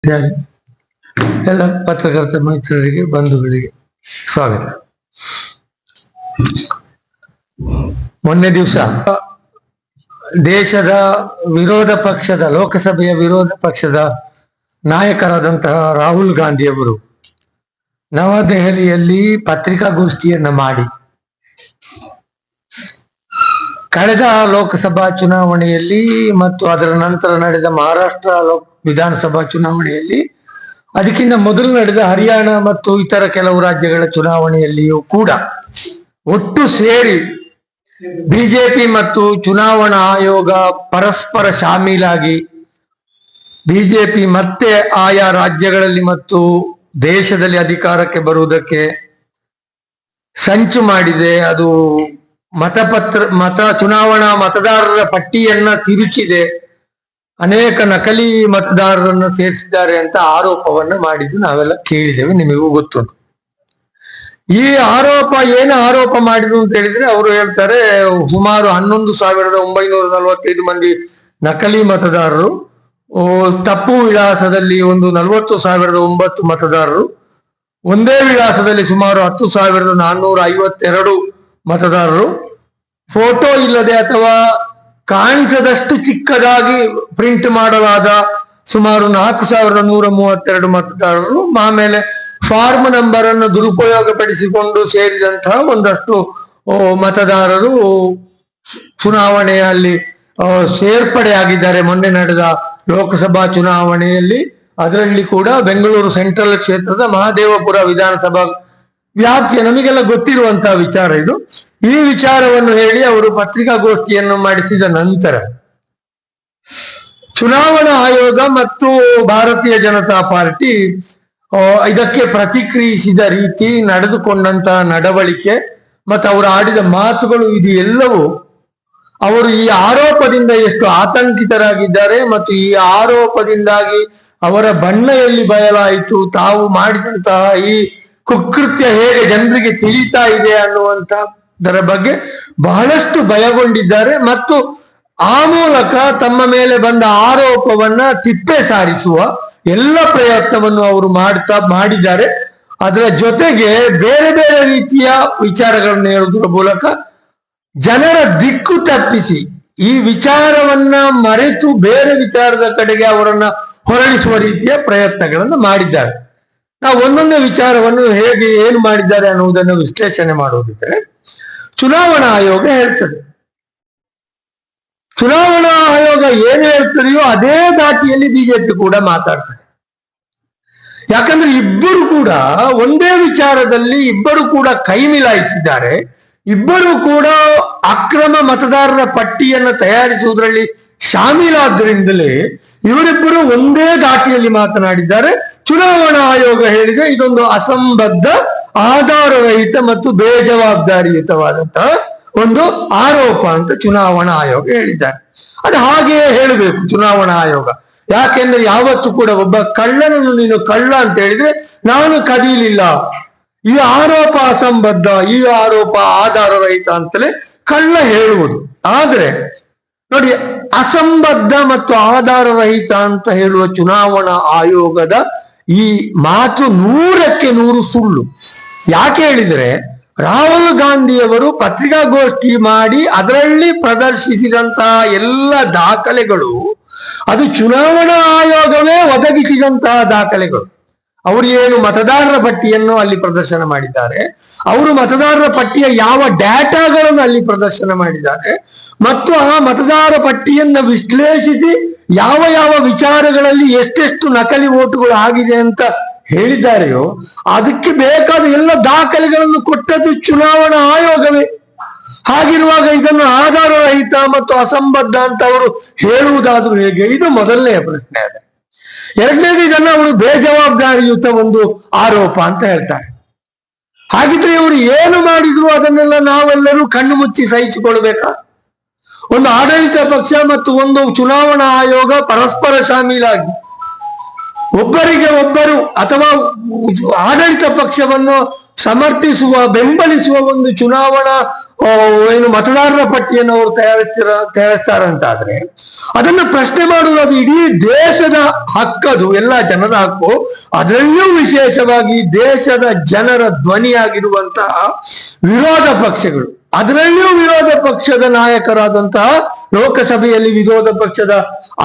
ಎಲ್ಲ ಪತ್ರಕರ್ತ ಮಿತ್ರರಿಗೆ ಬಂಧುಗಳಿಗೆ ಸ್ವಾಗತ. ಮೊನ್ನೆ ದಿವಸ ದೇಶದ ವಿರೋಧ ಪಕ್ಷದ ಲೋಕಸಭೆಯ ವಿರೋಧ ಪಕ್ಷದ ನಾಯಕರಾದಂತಹ ರಾಹುಲ್ ಗಾಂಧಿಯವರು ನವದೆಹಲಿಯಲ್ಲಿ ಪತ್ರಿಕಾಗೋಷ್ಠಿಯನ್ನ ಮಾಡಿ ಕಳೆದ ಲೋಕಸಭಾ ಚುನಾವಣೆಯಲ್ಲಿ ಮತ್ತು ಅದರ ನಂತರ ನಡೆದ ಮಹಾರಾಷ್ಟ್ರ ವಿಧಾನಸಭಾ ಚುನಾವಣೆಯಲ್ಲಿ, ಅದಕ್ಕಿಂತ ಮೊದಲು ನಡೆದ ಹರಿಯಾಣ ಮತ್ತು ಇತರ ಕೆಲವು ರಾಜ್ಯಗಳ ಚುನಾವಣೆಯಲ್ಲಿಯೂ ಕೂಡ ಒಟ್ಟು ಸೇರಿ ಬಿಜೆಪಿ ಮತ್ತು ಚುನಾವಣಾ ಆಯೋಗ ಪರಸ್ಪರ ಶಾಮೀಲಾಗಿ ಬಿಜೆಪಿ ಮತ್ತೆ ಆಯಾ ರಾಜ್ಯಗಳಲ್ಲಿ ಮತ್ತು ದೇಶದಲ್ಲಿ ಅಧಿಕಾರಕ್ಕೆ ಬರುವುದಕ್ಕೆ ಸಂಚು ಮಾಡಿದೆ. ಅದು ಚುನಾವಣಾ ಮತದಾರರ ಪಟ್ಟಿಯನ್ನ ತಿರುಚಿದೆ, ಅನೇಕ ನಕಲಿ ಮತದಾರರನ್ನ ಸೇರಿಸಿದ್ದಾರೆ ಅಂತ ಆರೋಪವನ್ನ ಮಾಡಿದ್ದು ನಾವೆಲ್ಲ ಕೇಳಿದ್ದೇವೆ, ನಿಮಗೂ ಗೊತ್ತುಂಟು. ಈ ಏನು ಆರೋಪ ಮಾಡಿದ್ರು ಅಂತ ಹೇಳಿದ್ರೆ, ಅವರು ಹೇಳ್ತಾರೆ ಸುಮಾರು 11,945 ಮಂದಿ ನಕಲಿ ಮತದಾರರು, ತಪ್ಪು ವಿಳಾಸದಲ್ಲಿ ಒಂದು 40,009 ಮತದಾರರು, ಒಂದೇ ವಿಳಾಸದಲ್ಲಿ ಸುಮಾರು 10,452 ಮತದಾರರು, ಫೋಟೋ ಇಲ್ಲದೆ ಅಥವಾ ಕಾಣಿಸದಷ್ಟು ಚಿಕ್ಕದಾಗಿ ಪ್ರಿಂಟ್ ಮಾಡಲಾದ ಸುಮಾರು 4,132 ಮತದಾರರು, ಆಮೇಲೆ ಫಾರ್ಮ್ ನಂಬರ್ ಅನ್ನು ದುರುಪಯೋಗ ಪಡಿಸಿಕೊಂಡು ಸೇರಿದಂತಹ ಒಂದಷ್ಟು ಮತದಾರರು ಚುನಾವಣೆಯಲ್ಲಿ ಸೇರ್ಪಡೆಯಾಗಿದ್ದಾರೆ. ಮೊನ್ನೆ ನಡೆದ ಲೋಕಸಭಾ ಚುನಾವಣೆಯಲ್ಲಿ ಅದರಲ್ಲಿ ಕೂಡ ಬೆಂಗಳೂರು ಸೆಂಟ್ರಲ್ ಕ್ಷೇತ್ರದ ಮಹದೇವಪುರ ವಿಧಾನಸಭಾ ವ್ಯಾಪ್ತಿಯ, ನಮಗೆಲ್ಲ ಗೊತ್ತಿರುವಂತಹ ವಿಚಾರ ಇದು. ಈ ವಿಚಾರವನ್ನು ಹೇಳಿ ಅವರು ಪತ್ರಿಕಾಗೋಷ್ಠಿಯನ್ನು ಮಾಡಿಸಿದ ನಂತರ ಚುನಾವಣಾ ಆಯೋಗ ಮತ್ತು ಭಾರತೀಯ ಜನತಾ ಪಾರ್ಟಿ ಇದಕ್ಕೆ ಪ್ರತಿಕ್ರಿಯಿಸಿದ ರೀತಿ, ನಡೆದುಕೊಂಡಂತಹ ನಡವಳಿಕೆ ಮತ್ತು ಅವರು ಆಡಿದ ಮಾತುಗಳು, ಇದು ಎಲ್ಲವೂ ಅವರು ಈ ಆರೋಪದಿಂದ ಎಷ್ಟು ಆತಂಕಿತರಾಗಿದ್ದಾರೆ ಮತ್ತು ಈ ಆರೋಪದಿಂದಾಗಿ ಅವರ ಬಣ್ಣ ಎಲ್ಲಿ ಬಯಲಾಯಿತು, ತಾವು ಮಾಡಿದಂತಹ ಈ ಕುಕೃತ್ಯ ಹೇಗೆ ಜನರಿಗೆ ತಿಳಿತಾ ಇದೆ ಅನ್ನುವಂಥದ್ದರ ಬಗ್ಗೆ ಬಹಳಷ್ಟು ಭಯಗೊಂಡಿದ್ದಾರೆ ಮತ್ತು ಆ ಮೂಲಕ ತಮ್ಮ ಮೇಲೆ ಬಂದ ಆರೋಪವನ್ನ ತಿಪ್ಪೆ ಸಾರಿಸುವ ಎಲ್ಲ ಪ್ರಯತ್ನವನ್ನು ಅವರು ಮಾಡಿದ್ದಾರೆ. ಅದರ ಜೊತೆಗೆ ಬೇರೆ ಬೇರೆ ರೀತಿಯ ವಿಚಾರಗಳನ್ನು ಹೇಳುವುದರ ಮೂಲಕ ಜನರ ದಿಕ್ಕು ತಪ್ಪಿಸಿ ಈ ವಿಚಾರವನ್ನ ಮರೆತು ಬೇರೆ ವಿಚಾರದ ಕಡೆಗೆ ಅವರನ್ನ ಹೊರಳಿಸುವ ರೀತಿಯ ಪ್ರಯತ್ನಗಳನ್ನು ಮಾಡಿದ್ದಾರೆ. ನಾವು ಒಂದೊಂದೇ ವಿಚಾರವನ್ನು ಏನು ಮಾಡಿದ್ದಾರೆ ಅನ್ನುವುದನ್ನು ವಿಶ್ಲೇಷಣೆ ಮಾಡುವುದಿದ್ದರೆ, ಚುನಾವಣಾ ಆಯೋಗ ಹೇಳ್ತದೆ, ಚುನಾವಣಾ ಆಯೋಗ ಏನು ಹೇಳ್ತದೆಯೋ ಅದೇ ದಾಟಿಯಲ್ಲಿ ಬಿಜೆಪಿ ಕೂಡ ಮಾತಾಡ್ತದೆ. ಯಾಕಂದ್ರೆ ಇಬ್ಬರು ಕೂಡ ಒಂದೇ ವಿಚಾರದಲ್ಲಿ ಇಬ್ಬರು ಕೂಡ ಕೈ ಮಿಲಾಯಿಸಿದ್ದಾರೆ. ಇಬ್ಬರು ಕೂಡ ಅಕ್ರಮ ಮತದಾರರ ಪಟ್ಟಿಯನ್ನು ತಯಾರಿಸುವುದರಲ್ಲಿ ಶಾಮೀಲಾದ್ರಿಂದಲೇ ಇವರಿಬ್ಬರು ಒಂದೇ ದಾಟಿಯಲ್ಲಿ ಮಾತನಾಡಿದ್ದಾರೆ. ಚುನಾವಣಾ ಆಯೋಗ ಹೇಳಿದೆ ಇದೊಂದು ಅಸಂಬದ್ಧ, ಆಧಾರರಹಿತ ಮತ್ತು ಬೇಜವಾಬ್ದಾರಿಯುತವಾದಂತಹ ಒಂದು ಆರೋಪ ಅಂತ ಚುನಾವಣಾ ಆಯೋಗ ಹೇಳಿದ್ದಾರೆ. ಅದು ಹಾಗೆಯೇ ಹೇಳಬೇಕು ಚುನಾವಣಾ ಆಯೋಗ. ಯಾಕೆಂದ್ರೆ ಯಾವತ್ತೂ ಕೂಡ ಒಬ್ಬ ಕಳ್ಳನನ್ನು ನೀನು ಕಳ್ಳ ಅಂತ ಹೇಳಿದ್ರೆ ನಾನು ಕದೀಲಿಲ್ಲ, ಈ ಆರೋಪ ಅಸಂಬದ್ಧ, ಈ ಆರೋಪ ಆಧಾರರಹಿತ ಅಂತಲೇ ಕಳ್ಳ ಹೇಳುವುದು. ಆದ್ರೆ ನೋಡಿ, ಅಸಂಬದ್ಧ ಮತ್ತು ಆಧಾರರಹಿತ ಅಂತ ಹೇಳುವ ಚುನಾವಣಾ ಆಯೋಗದ ಈ ಮಾತು 100ಕ್ಕೆ 100 ಸುಳ್ಳು. ಯಾಕೆ ಹೇಳಿದ್ರೆ, ರಾಹುಲ್ ಗಾಂಧಿಯವರು ಪತ್ರಿಕಾಗೋಷ್ಠಿ ಮಾಡಿ ಅದರಲ್ಲಿ ಪ್ರದರ್ಶಿಸಿದಂತಹ ಎಲ್ಲ ದಾಖಲೆಗಳು ಅದು ಚುನಾವಣಾ ಆಯೋಗವೇ ಒದಗಿಸಿದಂತಹ ದಾಖಲೆಗಳು. ಅವರು ಏನು ಮತದಾರರ ಪಟ್ಟಿಯನ್ನು ಅಲ್ಲಿ ಪ್ರದರ್ಶನ ಮಾಡಿದ್ದಾರೆ, ಅವರು ಮತದಾರರ ಪಟ್ಟಿಯ ಯಾವ ಡಾಟಾಗಳನ್ನು ಅಲ್ಲಿ ಪ್ರದರ್ಶನ ಮಾಡಿದ್ದಾರೆ ಮತ್ತು ಆ ಮತದಾರ ಪಟ್ಟಿಯನ್ನು ವಿಶ್ಲೇಷಿಸಿ ಯಾವ ಯಾವ ವಿಚಾರಗಳಲ್ಲಿ ಎಷ್ಟೆಷ್ಟು ನಕಲಿ ಓಟುಗಳು ಆಗಿದೆ ಅಂತ ಹೇಳಿದ್ದಾರೆಯೋ ಅದಕ್ಕೆ ಬೇಕಾದ ಎಲ್ಲ ದಾಖಲೆಗಳನ್ನು ಕೊಟ್ಟದ್ದು ಚುನಾವಣಾ ಆಯೋಗವೇ. ಹಾಗಿರುವಾಗ ಇದನ್ನು ಆಧಾರರಹಿತ ಮತ್ತು ಅಸಂಬದ್ಧ ಅಂತ ಅವರು ಹೇಳುವುದಾದ್ರೂ ಹೇಗೆ? ಇದು ಮೊದಲನೆಯ ಪ್ರಶ್ನೆ. ಅದೇ ಎರಡನೇದು, ಇದನ್ನ ಅವರು ಬೇಜವಾಬ್ದಾರಿಯುತ ಒಂದು ಆರೋಪ ಅಂತ ಹೇಳ್ತಾರೆ. ಹಾಗಿದ್ರೆ ಇವರು ಏನು ಮಾಡಿದ್ರು ಅದನ್ನೆಲ್ಲ ನಾವೆಲ್ಲರೂ ಕಣ್ಣು ಮುಚ್ಚಿ ಸಹಿಸಿಕೊಳ್ಬೇಕಾ? ಒಂದು ಆಡಳಿತ ಪಕ್ಷ ಮತ್ತು ಒಂದು ಚುನಾವಣಾ ಆಯೋಗ ಪರಸ್ಪರ ಶಾಮೀಲಾಗಿ ಒಬ್ಬರಿಗೆ ಒಬ್ಬರು ಅಥವಾ ಆಡಳಿತ ಪಕ್ಷವನ್ನು ಸಮರ್ಥಿಸುವ, ಬೆಂಬಲಿಸುವ ಒಂದು ಚುನಾವಣಾ ಏನು ಮತದಾರರ ಪಟ್ಟಿಯನ್ನು ಅವರು ತಯಾರಿಸ್ತಾರಂತಾದ್ರೆ ಅದನ್ನ ಪ್ರಶ್ನೆ ಮಾಡುವುದು ಅದು ಇಡೀ ದೇಶದ ಹಕ್ಕದು, ಎಲ್ಲ ಜನರ ಹಕ್ಕು. ಅದರಲ್ಲಿಯೂ ವಿಶೇಷವಾಗಿ ದೇಶದ ಜನರ ಧ್ವನಿಯಾಗಿರುವಂತಹ ವಿರೋಧ ಪಕ್ಷಗಳು, ಅದರಲ್ಲಿಯೂ ವಿರೋಧ ಪಕ್ಷದ ನಾಯಕರಾದಂತಹ, ಲೋಕಸಭೆಯಲ್ಲಿ ವಿರೋಧ ಪಕ್ಷದ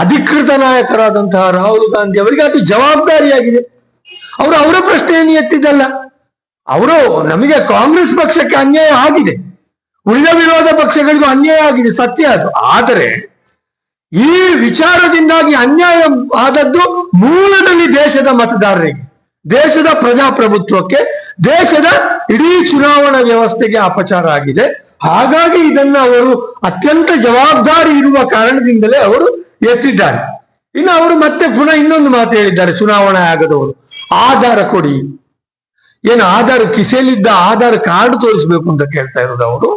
ಅಧಿಕೃತ ನಾಯಕರಾದಂತಹ ರಾಹುಲ್ ಗಾಂಧಿ ಅವರಿಗೆ ಅದು ಜವಾಬ್ದಾರಿಯಾಗಿದೆ. ಅವರು ಅವರ ಪ್ರಶ್ನೆಯನ್ನು ಎತ್ತಿದ್ದಲ್ಲ. ಅವರು ನಮಗೆ ಕಾಂಗ್ರೆಸ್ ಪಕ್ಷಕ್ಕೆ ಅನ್ಯಾಯ ಆಗಿದೆ, ಉಳಿದ ವಿರೋಧ ಪಕ್ಷಗಳಿಗೂ ಅನ್ಯಾಯ ಆಗಿದೆ, ಸತ್ಯ ಅದು. ಆದರೆ ಈ ವಿಚಾರದಿಂದಾಗಿ ಅನ್ಯಾಯ ಆದದ್ದು ಮೂಲದಲ್ಲಿ ದೇಶದ ಮತದಾರರಿಗೆ, ದೇಶದ ಪ್ರಜಾಪ್ರಭುತ್ವಕ್ಕೆ, ದೇಶದ ಇಡೀ ಚುನಾವಣಾ ವ್ಯವಸ್ಥೆಗೆ ಅಪಚಾರ ಆಗಿದೆ. ಹಾಗಾಗಿ ಇದನ್ನ ಅವರು ಅತ್ಯಂತ ಜವಾಬ್ದಾರಿ ಇರುವ ಕಾರಣದಿಂದಲೇ ಅವರು ಎತ್ತಿದ್ದಾರೆ. ಇನ್ನು ಅವರು ಮತ್ತೆ ಪುನಃ ಇನ್ನೊಂದು ಮಾತು ಹೇಳಿದ್ದಾರೆ ಚುನಾವಣಾ ಆಯೋಗದವರು, ಆಧಾರ ಕೊಡಿ. ಏನು ಆಧಾರ, ಕಿಸೆಯಲ್ಲಿದ್ದ ಆಧಾರ್ ಕಾರ್ಡ್ ತೋರಿಸ್ಬೇಕು ಅಂತ ಕೇಳ್ತಾ ಇರೋದು ಅವರು.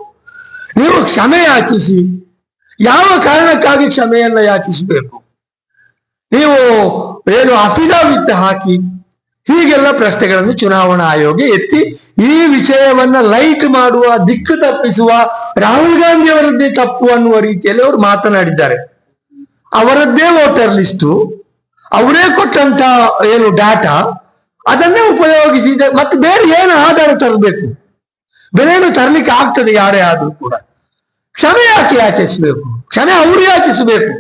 ನೀವು ಕ್ಷಮೆ ಯಾಚಿಸಿ, ಯಾವ ಕಾರಣಕ್ಕಾಗಿ ಕ್ಷಮೆಯನ್ನ ಯಾಚಿಸಬೇಕು? ನೀವು ಏನು ಅಫಿಡವಿಟ್ ಹಾಕಿ, ಹೀಗೆಲ್ಲ ಪ್ರಶ್ನೆಗಳನ್ನು ಚುನಾವಣಾ ಆಯೋಗ ಎತ್ತಿ ಈ ವಿಷಯವನ್ನ ಲೈಟ್ ಮಾಡುವ, ದಿಕ್ಕು ತಪ್ಪಿಸುವ, ರಾಹುಲ್ ಗಾಂಧಿ ಅವರದ್ದೇ ತಪ್ಪು ಅನ್ನುವ ರೀತಿಯಲ್ಲಿ ಅವರು ಮಾತನಾಡಿದ್ದಾರೆ. ಅವರದ್ದೇ ವೋಟರ್ ಲಿಸ್ಟು, ಅವರೇ ಕೊಟ್ಟಂತ ಏನು ಡಾಟಾ, ಅದನ್ನೇ ಉಪಯೋಗಿಸಿದ. ಮತ್ತೆ ಬೇರೆ ಏನು ಆಧಾರ ತರಬೇಕು? ಬೇರೇನು ತರಲಿಕ್ಕೆ ಆಗ್ತದೆ ಯಾರೇ ಆದ್ರೂ ಕೂಡ. ಕ್ಷಮೆ ಯಾಕೆ ಯಾಚಿಸಬೇಕು? ಕ್ಷಮೆ ಅವರು ಯಾಚಿಸಬೇಕು.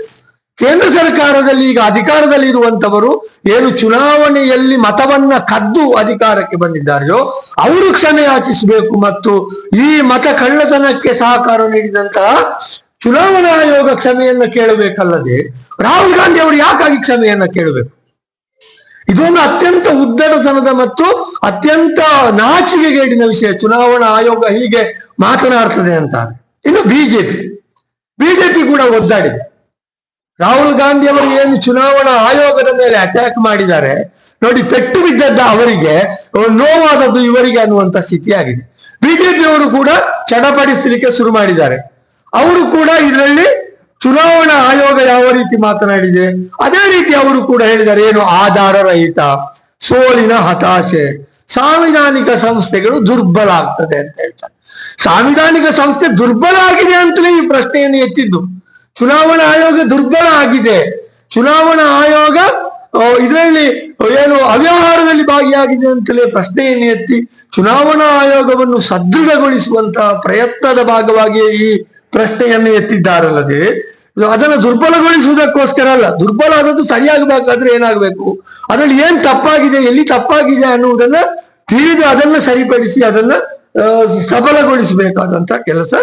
ಕೇಂದ್ರ ಸರ್ಕಾರದಲ್ಲಿ ಈಗ ಅಧಿಕಾರದಲ್ಲಿ ಇರುವಂತವರು ಏನು ಚುನಾವಣೆಯಲ್ಲಿ ಮತವನ್ನ ಕದ್ದು ಅಧಿಕಾರಕ್ಕೆ ಬಂದಿದ್ದಾರೆಯೋ ಅವರು ಕ್ಷಮೆ ಯಾಚಿಸಬೇಕು. ಮತ್ತು ಈ ಮತ ಕಳ್ಳತನಕ್ಕೆ ಸಹಕಾರ ನೀಡಿದಂತಹ ಚುನಾವಣಾ ಆಯೋಗ ಕ್ಷಮೆಯನ್ನ ಕೇಳಬೇಕಲ್ಲದೆ ರಾಹುಲ್ ಗಾಂಧಿ ಅವರು ಯಾಕಾಗಿ ಕ್ಷಮೆಯನ್ನ ಕೇಳಬೇಕು? ಇದೊಂದು ಅತ್ಯಂತ ಉದ್ದಟತನದ ಮತ್ತು ಅತ್ಯಂತ ನಾಚಿಕೆಗೇಡಿನ ವಿಷಯ. ಚುನಾವಣಾ ಆಯೋಗ ಹೀಗೆ ಮಾತನಾಡ್ತದೆ ಅಂತ. ಇನ್ನು ಬಿಜೆಪಿ ಕೂಡ ಒದ್ದಾಡಿದೆ. ರಾಹುಲ್ ಗಾಂಧಿ ಅವರು ಏನು ಚುನಾವಣಾ ಆಯೋಗದ ಮೇಲೆ ಅಟ್ಯಾಕ್ ಮಾಡಿದ್ದಾರೆ ನೋಡಿ, ಪೆಟ್ಟು ಬಿದ್ದದ್ದ ಅವರಿಗೆ, ನೋವಾದದ್ದು ಇವರಿಗೆ ಅನ್ನುವಂತ ಸ್ಥಿತಿಯಾಗಿದೆ. ಬಿಜೆಪಿಯವರು ಕೂಡ ಚಡಪಡಿಸಲಿಕ್ಕೆ ಶುರು ಮಾಡಿದ್ದಾರೆ. ಅವರು ಕೂಡ ಇದರಲ್ಲಿ ಚುನಾವಣಾ ಆಯೋಗ ಯಾವ ರೀತಿ ಮಾತನಾಡಿದೆ ಅದೇ ರೀತಿ ಅವರು ಕೂಡ ಹೇಳಿದ್ದಾರೆ. ಏನು ಆಧಾರ ರಹಿತ, ಸೋಲಿನ ಹತಾಶೆ, ಸಾಂವಿಧಾನಿಕ ಸಂಸ್ಥೆಗಳು ದುರ್ಬಲ ಆಗ್ತದೆ ಅಂತ ಹೇಳ್ತಾರೆ. ಸಾಂವಿಧಾನಿಕ ಸಂಸ್ಥೆ ದುರ್ಬಲ ಆಗಿದೆ ಅಂತಲೇ ಈ ಪ್ರಶ್ನೆಯನ್ನು ಎತ್ತಿದ್ದು. ಚುನಾವಣಾ ಆಯೋಗ ದುರ್ಬಲ ಆಗಿದೆ, ಚುನಾವಣಾ ಆಯೋಗ ಇದರಲ್ಲಿ ಏನು ಅವ್ಯವಹಾರದಲ್ಲಿ ಭಾಗಿಯಾಗಿದೆ ಅಂತಲೇ ಪ್ರಶ್ನೆಯನ್ನು ಎತ್ತಿ ಚುನಾವಣಾ ಆಯೋಗವನ್ನು ಸದೃಢಗೊಳಿಸುವಂತಹ ಪ್ರಯತ್ನದ ಭಾಗವಾಗಿ ಈ ಪ್ರಶ್ನೆಯನ್ನು ಎತ್ತಿದ್ದಾರಲ್ಲದೆ ಅದನ್ನು ದುರ್ಬಲಗೊಳಿಸುವುದಕ್ಕೋಸ್ಕರ ಅಲ್ಲ. ದುರ್ಬಲ ಆದದ್ದು ಸರಿಯಾಗಬೇಕಾದ್ರೆ ಏನಾಗಬೇಕು, ಅದರಲ್ಲಿ ಏನ್ ತಪ್ಪಾಗಿದೆ, ಎಲ್ಲಿ ತಪ್ಪಾಗಿದೆ ಅನ್ನುವುದನ್ನ ತಿಳಿದು ಅದನ್ನ ಸರಿಪಡಿಸಿ ಅದನ್ನ ಸಬಲಗೊಳಿಸಬೇಕಾದಂತ ಕೆಲಸ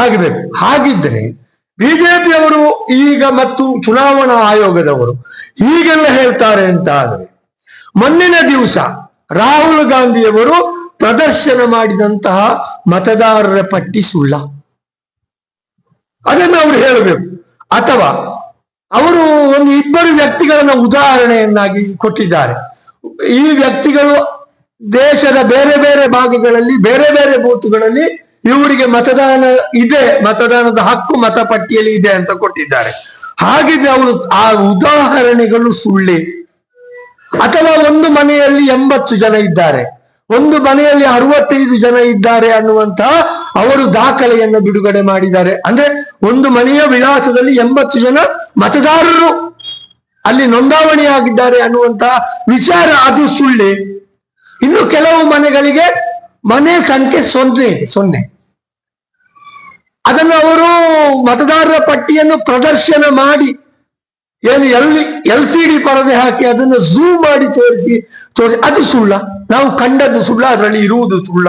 ಆಗಬೇಕು. ಹಾಗಿದ್ರೆ ಬಿಜೆಪಿಯವರು ಈಗ ಮತ್ತು ಚುನಾವಣಾ ಆಯೋಗದವರು ಹೀಗೆಲ್ಲ ಹೇಳ್ತಾರೆ ಅಂತ ಆದ್ರೆ, ಮೊನ್ನಿನ ದಿವಸ ರಾಹುಲ್ ಗಾಂಧಿಯವರು ಪ್ರದರ್ಶನ ಮಾಡಿದಂತಹ ಮತದಾರರ ಪಟ್ಟಿ ಸುಳ್ಳ, ಅದನ್ನು ಅವರು ಹೇಳಬೇಕು. ಅಥವಾ ಅವರು ಒಂದು ಇಬ್ಬರು ವ್ಯಕ್ತಿಗಳನ್ನ ಉದಾಹರಣೆಯನ್ನಾಗಿ ಕೊಟ್ಟಿದ್ದಾರೆ. ಈ ವ್ಯಕ್ತಿಗಳು ದೇಶದ ಬೇರೆ ಬೇರೆ ಭಾಗಗಳಲ್ಲಿ ಬೇರೆ ಬೇರೆ ಬೂತ್ಗಳಲ್ಲಿ ಇವರಿಗೆ ಮತದಾನ ಇದೆ, ಮತದಾನದ ಹಕ್ಕು ಮತಪಟ್ಟಿಯಲ್ಲಿ ಇದೆ ಅಂತ ಕೊಟ್ಟಿದ್ದಾರೆ. ಹಾಗಿದ್ರೆ ಅವರು ಆ ಉದಾಹರಣೆಗಳು ಸುಳ್ಳೆ? ಅಥವಾ ಒಂದು ಮನೆಯಲ್ಲಿ 80 ಜನ ಇದ್ದಾರೆ, ಒಂದು ಮನೆಯಲ್ಲಿ 65 ಜನ ಇದ್ದಾರೆ ಅನ್ನುವಂತಹ ಅವರು ದಾಖಲೆಯನ್ನು ಬಿಡುಗಡೆ ಮಾಡಿದ್ದಾರೆ. ಅಂದ್ರೆ ಒಂದು ಮನೆಯ ವಿಳಾಸದಲ್ಲಿ 80 ಜನ ಮತದಾರರು ಅಲ್ಲಿ ನೋಂದಾವಣಿಯಾಗಿದ್ದಾರೆ ಅನ್ನುವಂತಹ ವಿಚಾರ, ಅದು ಸುಳ್ಳೆ? ಇನ್ನು ಕೆಲವು ಮನೆಗಳಿಗೆ ಮನೆ ಸಂಖ್ಯೆ 0 ಅದನ್ನು ಅವರು ಮತದಾರರ ಪಟ್ಟಿಯನ್ನು ಪ್ರದರ್ಶನ ಮಾಡಿ ಏನು LCD ಪರದೆ ಹಾಕಿ ಅದನ್ನು ಝೂಮ್ ಮಾಡಿ ತೋರಿಸಿ ಅದು ಸುಳ್ಳ? ನಾವು ಕಂಡದ್ದು ಸುಳ್ಳ, ಅದರಲ್ಲಿ ಇರುವುದು ಸುಳ್ಳ?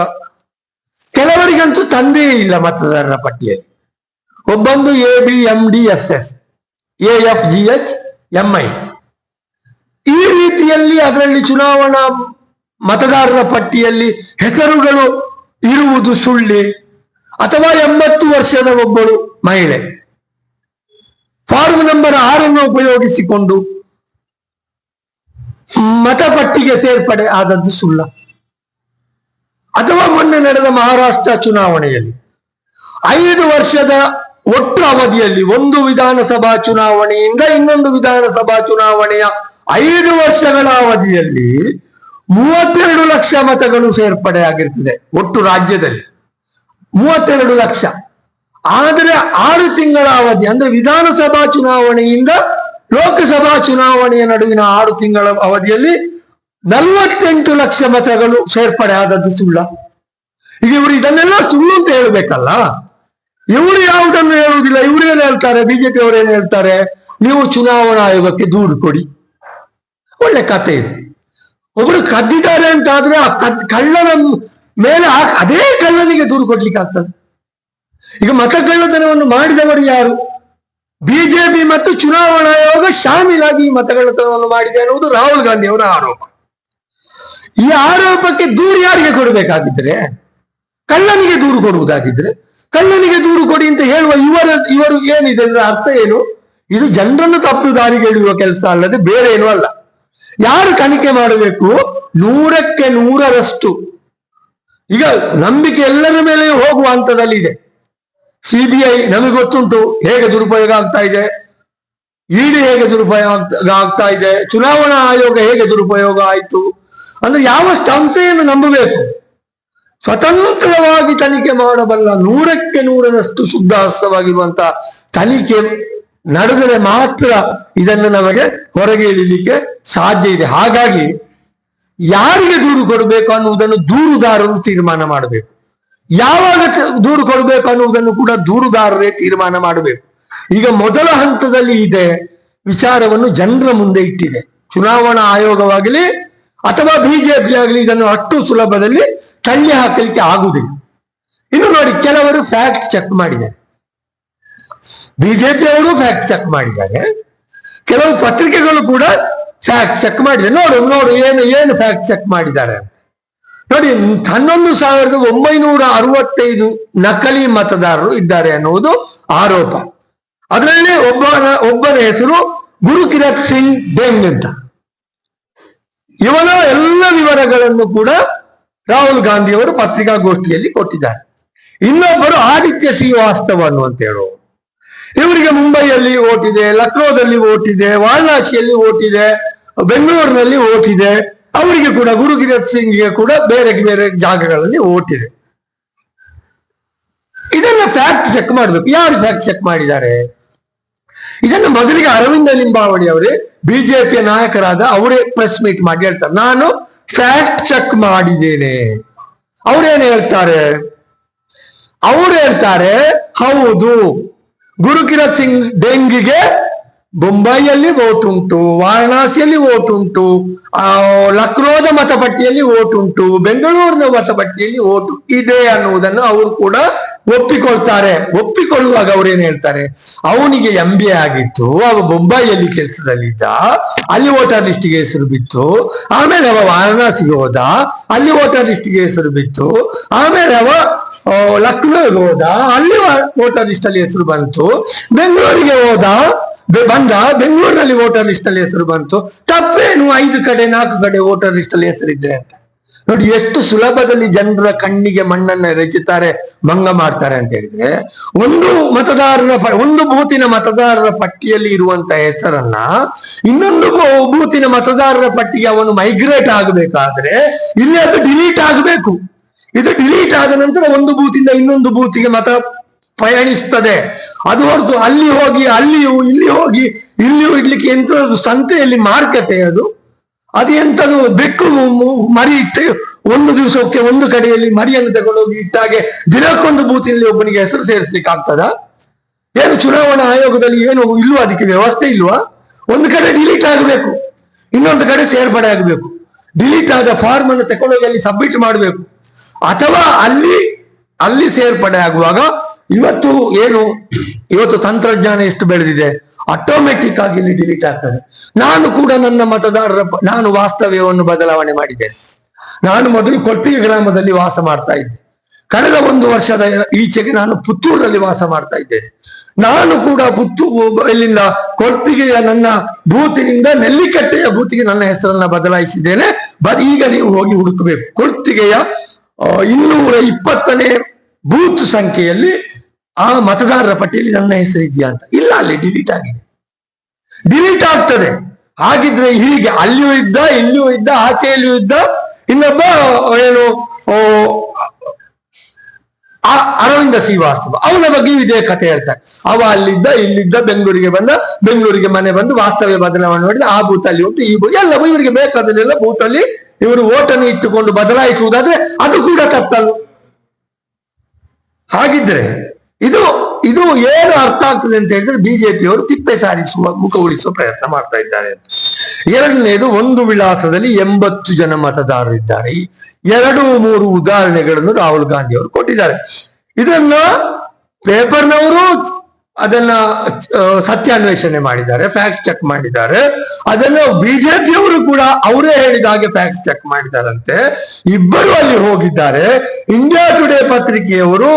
ಕೆಲವರಿಗಂತೂ ತಂದೆಯೇ ಇಲ್ಲ ಮತದಾರರ ಪಟ್ಟಿಯಲ್ಲಿ. ಒಬ್ಬೊಂದು ABMDSS AFGH MI ಈ ರೀತಿಯಲ್ಲಿ ಅದರಲ್ಲಿ ಚುನಾವಣಾ ಮತದಾರರ ಪಟ್ಟಿಯಲ್ಲಿ ಹೆಸರುಗಳು ಇರುವುದು ಸುಳ್ಳೆ? ಅಥವಾ 80 ವರ್ಷದ ಒಬ್ಬಳು ಮಹಿಳೆ ಫಾರ್ಮ್ ನಂಬರ್ 6 ಉಪಯೋಗಿಸಿಕೊಂಡು ಮತಪಟ್ಟಿಗೆ ಸೇರ್ಪಡೆ ಆದದ್ದು ಸುಳ್ಳ? ಅಥವಾ ಮೊನ್ನೆ ನಡೆದ ಮಹಾರಾಷ್ಟ್ರ ಚುನಾವಣೆಯಲ್ಲಿ 5 ವರ್ಷದ ಒಟ್ಟು ಅವಧಿಯಲ್ಲಿ ಒಂದು ವಿಧಾನಸಭಾ ಚುನಾವಣೆಯಿಂದ ಇನ್ನೊಂದು ವಿಧಾನಸಭಾ ಚುನಾವಣೆಯ 5 ವರ್ಷಗಳ ಅವಧಿಯಲ್ಲಿ 32 ಲಕ್ಷ ಮತಗಳು ಸೇರ್ಪಡೆ ಆಗಿರ್ತದೆ ಒಟ್ಟು ರಾಜ್ಯದಲ್ಲಿ. 32 ಲಕ್ಷ. ಆದರೆ 6 ತಿಂಗಳ ಅವಧಿ ಅಂದ್ರೆ ವಿಧಾನಸಭಾ ಚುನಾವಣೆಯಿಂದ ಲೋಕಸಭಾ ಚುನಾವಣೆಯ ನಡುವಿನ 6 ತಿಂಗಳ ಅವಧಿಯಲ್ಲಿ 48 ಲಕ್ಷ ಮತಗಳು ಸೇರ್ಪಡೆ ಆದದ್ದು ಸುಳ್ಳ? ಈಗ ಇವರು ಇದನ್ನೆಲ್ಲ ಸುಳ್ಳು ಅಂತ ಹೇಳ್ಬೇಕಲ್ಲ. ಇವರು ಯಾವುದನ್ನು ಹೇಳುವುದಿಲ್ಲ. ಇವರು ಏನ್ ಹೇಳ್ತಾರೆ, ಬಿಜೆಪಿ ಅವರು ಏನ್ ಹೇಳ್ತಾರೆ, ನೀವು ಚುನಾವಣಾ ಆಯೋಗಕ್ಕೆ ದೂರು ಕೊಡಿ. ಒಳ್ಳೆ ಕತೆ ಇದೆ. ಒಬ್ರು ಕದ್ದಿದ್ದಾರೆ ಅಂತ ಆದ್ರೆ ಆ ಕಳ್ಳನ ಮೇಲೆ ಅದೇ ಕಳ್ಳನಿಗೆ ದೂರು ಕೊಡ್ಲಿಕ್ಕೆ ಆಗ್ತದೆ. ಈಗ ಮತಗಳ್ಳತನವನ್ನು ಮಾಡಿದವರು ಯಾರು? ಬಿಜೆಪಿ ಮತ್ತು ಚುನಾವಣಾ ಆಯೋಗ ಶಾಮೀಲಾಗಿ ಈ ಮತಗಳ್ಳತನವನ್ನು ಮಾಡಿದೆ ಅನ್ನುವುದು ರಾಹುಲ್ ಗಾಂಧಿ ಅವರ ಆರೋಪ. ಈ ಆರೋಪಕ್ಕೆ ದೂರು ಯಾರಿಗೆ ಕೊಡಬೇಕಾಗಿದ್ರೆ? ಕಳ್ಳನಿಗೆ ದೂರು ಕೊಡುವುದಾಗಿದ್ರೆ ಕಳ್ಳನಿಗೆ ದೂರು ಕೊಡಿ ಅಂತ ಹೇಳುವ ಇವರು ಏನಿದೆ ಅಂದ್ರೆ ಅರ್ಥ ಏನು? ಇದು ಜನರನ್ನು ತಪ್ಪು ದಾರಿಗೆ ಎಳೆಯುವ ಕೆಲಸ ಅಲ್ಲದೆ ಬೇರೆ ಏನೂ ಅಲ್ಲ. ಯಾರು ತನಿಖೆ ಮಾಡಬೇಕು? 100ಕ್ಕೆ 100ರಷ್ಟು ಈಗ ನಂಬಿಕೆ ಎಲ್ಲರ ಮೇಲೆ ಹೋಗುವ ಹಂತದಲ್ಲಿ ಇದೆ. ಸಿಬಿಐ ನಮಗೆ ಗೊತ್ತುಂಟು ಹೇಗೆ ದುರುಪಯೋಗ ಆಗ್ತಾ ಇದೆ, ಇಡಿ ಹೇಗೆ ದುರುಪಯೋಗ ಆಗ್ತಾ ಇದೆ, ಚುನಾವಣಾ ಆಯೋಗ ಹೇಗೆ ದುರುಪಯೋಗ ಆಯಿತು ಅಂದ್ರೆ ಯಾವ ಸಂಸ್ಥೆಯನ್ನು ನಂಬಬೇಕು? ಸ್ವತಂತ್ರವಾಗಿ ತನಿಖೆ ಮಾಡಬಲ್ಲ 100ಕ್ಕೆ 100ರಷ್ಟು ಶುದ್ಧ ಹಸ್ತವಾಗಿರುವಂತಹ ತನಿಖೆ ನಡೆದರೆ ಮಾತ್ರ ಇದನ್ನು ನಮಗೆ ಹೊರಗೆ ಇಳಿಲಿಕ್ಕೆ ಸಾಧ್ಯ ಇದೆ. ಹಾಗಾಗಿ ಯಾರಿಗೆ ದೂರು ಕೊಡಬೇಕು ಅನ್ನುವುದನ್ನು ದೂರುದಾರರು ತೀರ್ಮಾನ ಮಾಡಬೇಕು. ಯಾವಾಗ ದೂರು ಕೊಡಬೇಕು ಅನ್ನುವುದನ್ನು ಕೂಡ ದೂರುದಾರರೇ ತೀರ್ಮಾನ ಮಾಡಬೇಕು. ಈಗ ಮೊದಲ ಹಂತದಲ್ಲಿ ಇದೆ ವಿಚಾರವನ್ನು ಜನರ ಮುಂದೆ ಇಟ್ಟಿದೆ. ಚುನಾವಣಾ ಆಯೋಗವಾಗಲಿ ಅಥವಾ ಬಿಜೆಪಿ ಆಗಲಿ ಇದನ್ನು ಅಷ್ಟು ಸುಲಭದಲ್ಲಿ ತಳ್ಳಿ ಹಾಕಲಿಕ್ಕೆ ಆಗುವುದಿಲ್ಲ. ಇನ್ನು ನೋಡಿ, ಕೆಲವರು ಫ್ಯಾಕ್ಟ್ ಚೆಕ್ ಮಾಡಿದ್ದಾರೆ. ಬಿಜೆಪಿ ಅವರು ಫ್ಯಾಕ್ಟ್ ಚೆಕ್ ಮಾಡಿದ್ದಾರೆ, ಕೆಲವು ಪತ್ರಿಕೆಗಳು ಕೂಡ ಫ್ಯಾಕ್ಟ್ ಚೆಕ್ ಮಾಡಿದೆ. ನೋಡು ಏನು ಫ್ಯಾಕ್ಟ್ ಚೆಕ್ ಮಾಡಿದ್ದಾರೆ ನೋಡಿ. 11,965 ನಕಲಿ ಮತದಾರರು ಇದ್ದಾರೆ ಅನ್ನುವುದು ಆರೋಪ. ಅದರಲ್ಲಿ ಒಬ್ಬನ ಹೆಸರು ಗುರುಕಿರತ್ ಸಿಂಗ್ ಡೆಂಗ್ ಅಂತ. ಇವನ ಎಲ್ಲ ವಿವರಗಳನ್ನು ಕೂಡ ರಾಹುಲ್ ಗಾಂಧಿ ಅವರು ಪತ್ರಿಕಾಗೋಷ್ಠಿಯಲ್ಲಿ ಕೊಟ್ಟಿದ್ದಾರೆ. ಇನ್ನೊಬ್ಬರು ಆದಿತ್ಯ ಶ್ರೀವಾಸ್ತವ ಅನ್ನುವಂತ ಹೇಳುವ, ಇವರಿಗೆ ಮುಂಬೈಯಲ್ಲಿ ಓಟ್ ಇದೆ, ಲಕ್ನೋದಲ್ಲಿ ಓಟ್ ಇದೆ, ವಾರಣಾಸಿಯಲ್ಲಿ ಓಟ್ ಇದೆ, ಬೆಂಗಳೂರಿನಲ್ಲಿ ಓಟ್ ಇದೆ. ಅವರಿಗೆ ಕೂಡ ಗುರುಕಿರತ್ ಸಿಂಗ್ಗೆ ಕೂಡ ಬೇರೆ ಬೇರೆ ಜಾಗಗಳಲ್ಲಿ ಓಟ್ ಇದೆ. ಇದನ್ನ ಫ್ಯಾಕ್ಟ್ ಚೆಕ್ ಮಾಡಬೇಕು. ಯಾರು ಫ್ಯಾಕ್ಟ್ ಚೆಕ್ ಮಾಡಿದ್ದಾರೆ? ಇದನ್ನು ಮೊದಲಿಗೆ ಅರವಿಂದ ಲಿಂಬಾವಳಿ ಅವರೇ, ಬಿಜೆಪಿಯ ನಾಯಕರಾದ ಅವರೇ ಪ್ರೆಸ್ ಮೀಟ್ ಮಾಡಿ ಹೇಳ್ತಾರೆ, ನಾನು ಫ್ಯಾಕ್ಟ್ ಚೆಕ್ ಮಾಡಿದ್ದೇನೆ. ಅವ್ರೇನು ಹೇಳ್ತಾರೆ? ಅವ್ರು ಹೇಳ್ತಾರೆ, ಹೌದು, ಗುರುಕಿರತ್ ಸಿಂಗ್ ಡೆಂಗಿಗೆ ಬೊಂಬೈಯಲ್ಲಿ ವೋಟ್ ಉಂಟು, ವಾರಣಾಸಿಯಲ್ಲಿ ವೋಟ್ ಉಂಟು, ಲಕ್ನೋದ ಮತಪಟ್ಟಿಯಲ್ಲಿ ವೋಟ್ ಉಂಟು, ಬೆಂಗಳೂರಿನ ಮತಪಟ್ಟಿಯಲ್ಲಿ ವೋಟ್ ಇದೆ ಅನ್ನುವುದನ್ನು ಅವರು ಕೂಡ ಒಪ್ಪಿಕೊಳ್ತಾರೆ. ಒಪ್ಪಿಕೊಳ್ಳುವಾಗ ಅವ್ರೇನ್ ಹೇಳ್ತಾರೆ, ಅವನಿಗೆ MBA ಆಗಿತ್ತು, ಅವ ಬೊಂಬೈಯಲ್ಲಿ ಕೆಲಸದಲ್ಲಿದ್ದ, ಅಲ್ಲಿ ವೋಟರ್ ಲಿಸ್ಟಿಗೆ ಹೆಸರು ಬಿತ್ತು. ಆಮೇಲೆ ಅವ ವಾರಣಾಸಿಗೆ ಹೋದ, ಅಲ್ಲಿ ವೋಟರ್ ಲಿಸ್ಟಿಗೆ ಹೆಸರು ಬಿತ್ತು. ಆಮೇಲೆ ಅವ ಲಕ್ನೋಗೆ ಹೋದ, ಅಲ್ಲಿ ವೋಟರ್ ಲಿಸ್ಟ್ ಅಲ್ಲಿ ಹೆಸರು ಬಂತು. ಬೆಂಗಳೂರಿಗೆ ಬಂದ, ಬೆಂಗಳೂರಿನಲ್ಲಿ ವೋಟರ್ ಲಿಸ್ಟ್ ಅಲ್ಲಿ ಹೆಸರು ಬಂತು. ತಪ್ಪೇನು? 5 ಕಡೆ 4 ಕಡೆ ವೋಟರ್ ಲಿಸ್ಟ್ ಅಲ್ಲಿ ಹೆಸರಿದ್ರೆ ಅಂತ. ನೋಡಿ ಎಷ್ಟು ಸುಲಭದಲ್ಲಿ ಜನರ ಕಣ್ಣಿಗೆ ಮಣ್ಣನ್ನ ರಚಿತಾರೆ, ಭಂಗ ಮಾಡ್ತಾರೆ ಅಂತ ಹೇಳಿದ್ರೆ, ಒಂದು ಬೂತಿನ ಮತದಾರರ ಪಟ್ಟಿಯಲ್ಲಿ ಇರುವಂತಹ ಹೆಸರನ್ನ ಇನ್ನೊಂದು ಬೂತಿನ ಮತದಾರರ ಪಟ್ಟಿಗೆ ಅವನು ಮೈಗ್ರೇಟ್ ಆಗಬೇಕಾದ್ರೆ ಇಲ್ಲಿ ಅದು ಡಿಲೀಟ್ ಆಗಬೇಕು. ಇದು ಡಿಲೀಟ್ ಆದ ನಂತರ ಒಂದು ಬೂತಿಂದ ಇನ್ನೊಂದು ಬೂತಿಗೆ ಮತ ಪಯಣಿಸ್ತದೆ. ಅದು ಹೊರತು ಅಲ್ಲಿ ಹೋಗಿ ಅಲ್ಲಿಯೂ ಇಲ್ಲಿಯೂ ಇಡ್ಲಿಕ್ಕೆ ಎಂತದ್ದು ಸಂತೆಯಲ್ಲಿ ಮಾರ್ಕೆಟೇ ಅದು ಎಂತದು ಬೆಕ್ಕು ಮರಿ ಇಟ್ಟು ಒಂದು ದಿವಸಕ್ಕೆ ಒಂದು ಕಡೆಯಲ್ಲಿ ಮರಿಯನ್ನು ತಗೊಂಡೋಗಿ ಇಟ್ಟಾಗೆ ದಿನಕ್ಕೊಂದು ಬೂತಿನಲ್ಲಿ ಒಬ್ಬನಿಗೆ ಹೆಸರು ಸೇರಿಸ್ಲಿಕ್ಕೆ ಆಗ್ತದ? ಏನು ಚುನಾವಣಾ ಆಯೋಗದಲ್ಲಿ ಏನು ಇಲ್ವಾ? ಅದಕ್ಕೆ ವ್ಯವಸ್ಥೆ ಇಲ್ವಾ? ಒಂದು ಕಡೆ ಡಿಲೀಟ್ ಆಗಬೇಕು, ಇನ್ನೊಂದು ಕಡೆ ಸೇರ್ಪಡೆ ಆಗಬೇಕು. ಡಿಲೀಟ್ ಆದ ಫಾರ್ಮ್ ಅನ್ನು ತಗೊಂಡೋಗಿ ಅಲ್ಲಿ ಸಬ್ಮಿಟ್ ಮಾಡಬೇಕು, ಅಥವಾ ಅಲ್ಲಿ ಸೇರ್ಪಡೆ ಆಗುವಾಗ ಇವತ್ತು ತಂತ್ರಜ್ಞಾನ ಎಷ್ಟು ಬೆಳೆದಿದೆ, ಆಟೋಮೆಟಿಕ್ ಆಗಿ ಇಲ್ಲಿ ಡಿಲೀಟ್ ಆಗ್ತದೆ. ನಾನು ಕೂಡ ನನ್ನ ನಾನು ವಾಸ್ತವ್ಯವನ್ನು ಬದಲಾವಣೆ ಮಾಡಿದ್ದೇನೆ. ನಾನು ಮೊದಲು ಕೊರ್ತಿಗೆ ಗ್ರಾಮದಲ್ಲಿ ವಾಸ ಮಾಡ್ತಾ ಇದ್ದೆ. ಕಳೆದ 1 ವರ್ಷದ ಈಚೆಗೆ ನಾನು ಪುತ್ತೂರಲ್ಲಿ ವಾಸ ಮಾಡ್ತಾ ಇದ್ದೇನೆ. ನಾನು ಕೂಡ ಇಲ್ಲಿಂದ ಕೊರ್ತಿಗೆಯ ನನ್ನ ಬೂತಿನಿಂದ ನೆಲ್ಲಿಕಟ್ಟೆಯ ಬೂತಿಗೆ ನನ್ನ ಹೆಸರನ್ನ ಬದಲಾಯಿಸಿದ್ದೇನೆ. ಈಗ ನೀವು ಹೋಗಿ ಹುಡುಕಬೇಕು, ಕೊರ್ತಿಗೆಯ 220ನೇ ಬೂತ್ ಸಂಖ್ಯೆಯಲ್ಲಿ ಆ ಮತದಾರರ ಪಟ್ಟಿಯಲ್ಲಿ ನನ್ನ ಹೆಸರು ಇದೆಯಾ ಅಂತ. ಇಲ್ಲ, ಅಲ್ಲಿ ಡಿಲೀಟ್ ಆಗಿದೆ. ಡಿಲೀಟ್ ಆಗ್ತದೆ. ಹಾಗಿದ್ರೆ ಹೀಗೆ ಅಲ್ಲಿಯೂ ಇದ್ದ, ಇಲ್ಲಿಯೂ ಇದ್ದ, ಆಚೆಯಲ್ಲಿಯೂ ಇದ್ದ, ಇನ್ನೊಬ್ಬ ಆ ಅರವಿಂದ ಶ್ರೀವಾಸ್ತವ ಅವನ ಬಗ್ಗೆ ಇದೇ ಕಥೆ ಹೇಳ್ತಾರೆ. ಅವ ಅಲ್ಲಿದ್ದ ಇಲ್ಲಿದ್ದ ಬೆಂಗಳೂರಿಗೆ ಮನೆ ಬಂದು ವಾಸ್ತವ್ಯ ಬದಲಾವಣೆ ಮಾಡಿದ. ಆ ಬೂತ್ ಅಲ್ಲಿ ಉಂಟು, ಈ ಬೂತ್ ಎಲ್ಲವೂ ಇವರಿಗೆ ಬೇಕಾದಲ್ಲೆಲ್ಲ ಬೂತಲ್ಲಿ ಇವರು ಓಟನ್ನು ಇಟ್ಟುಕೊಂಡು ಬದಲಾಯಿಸುವುದಾದ್ರೆ ಅದು ಕೂಡ ತಪ್ಪಲ್ಲ. ಹಾಗಿದ್ರೆ ಇದು ಇದು ಏನು ಅರ್ಥ ಆಗ್ತದೆ ಅಂತ ಹೇಳಿದ್ರೆ ಬಿಜೆಪಿಯವರು ತಿಪ್ಪೆ ಸಾರಿಸುವ, ಮುಖ ಉಳಿಸುವ ಪ್ರಯತ್ನ ಮಾಡ್ತಾ ಇದ್ದಾರೆ ಅಂತ. ಎರಡನೇದು, ಒಂದು ವಿಳಾಸದಲ್ಲಿ 80 ಜನ ಮತದಾರರಿದ್ದಾರೆ. 2-3 ಉದಾಹರಣೆಗಳನ್ನು ರಾಹುಲ್ ಗಾಂಧಿ ಅವರು ಕೊಟ್ಟಿದ್ದಾರೆ. ಇದನ್ನ ಪೇಪರ್ನವರು ಅದನ್ನ ಸತ್ಯಾನ್ವೇಷಣೆ ಮಾಡಿದ್ದಾರೆ, ಫ್ಯಾಕ್ಟ್ ಚೆಕ್ ಮಾಡಿದ್ದಾರೆ. ಅದನ್ನು ಬಿಜೆಪಿಯವರು ಕೂಡ ಅವರೇ ಹೇಳಿದ ಹಾಗೆ ಫ್ಯಾಕ್ಟ್ ಚೆಕ್ ಮಾಡಿದಾರಂತೆ. ಇಬ್ಬರು ಅಲ್ಲಿ ಹೋಗಿದ್ದಾರೆ. ಇಂಡಿಯಾ ಟುಡೇ ಪತ್ರಿಕೆಯವರು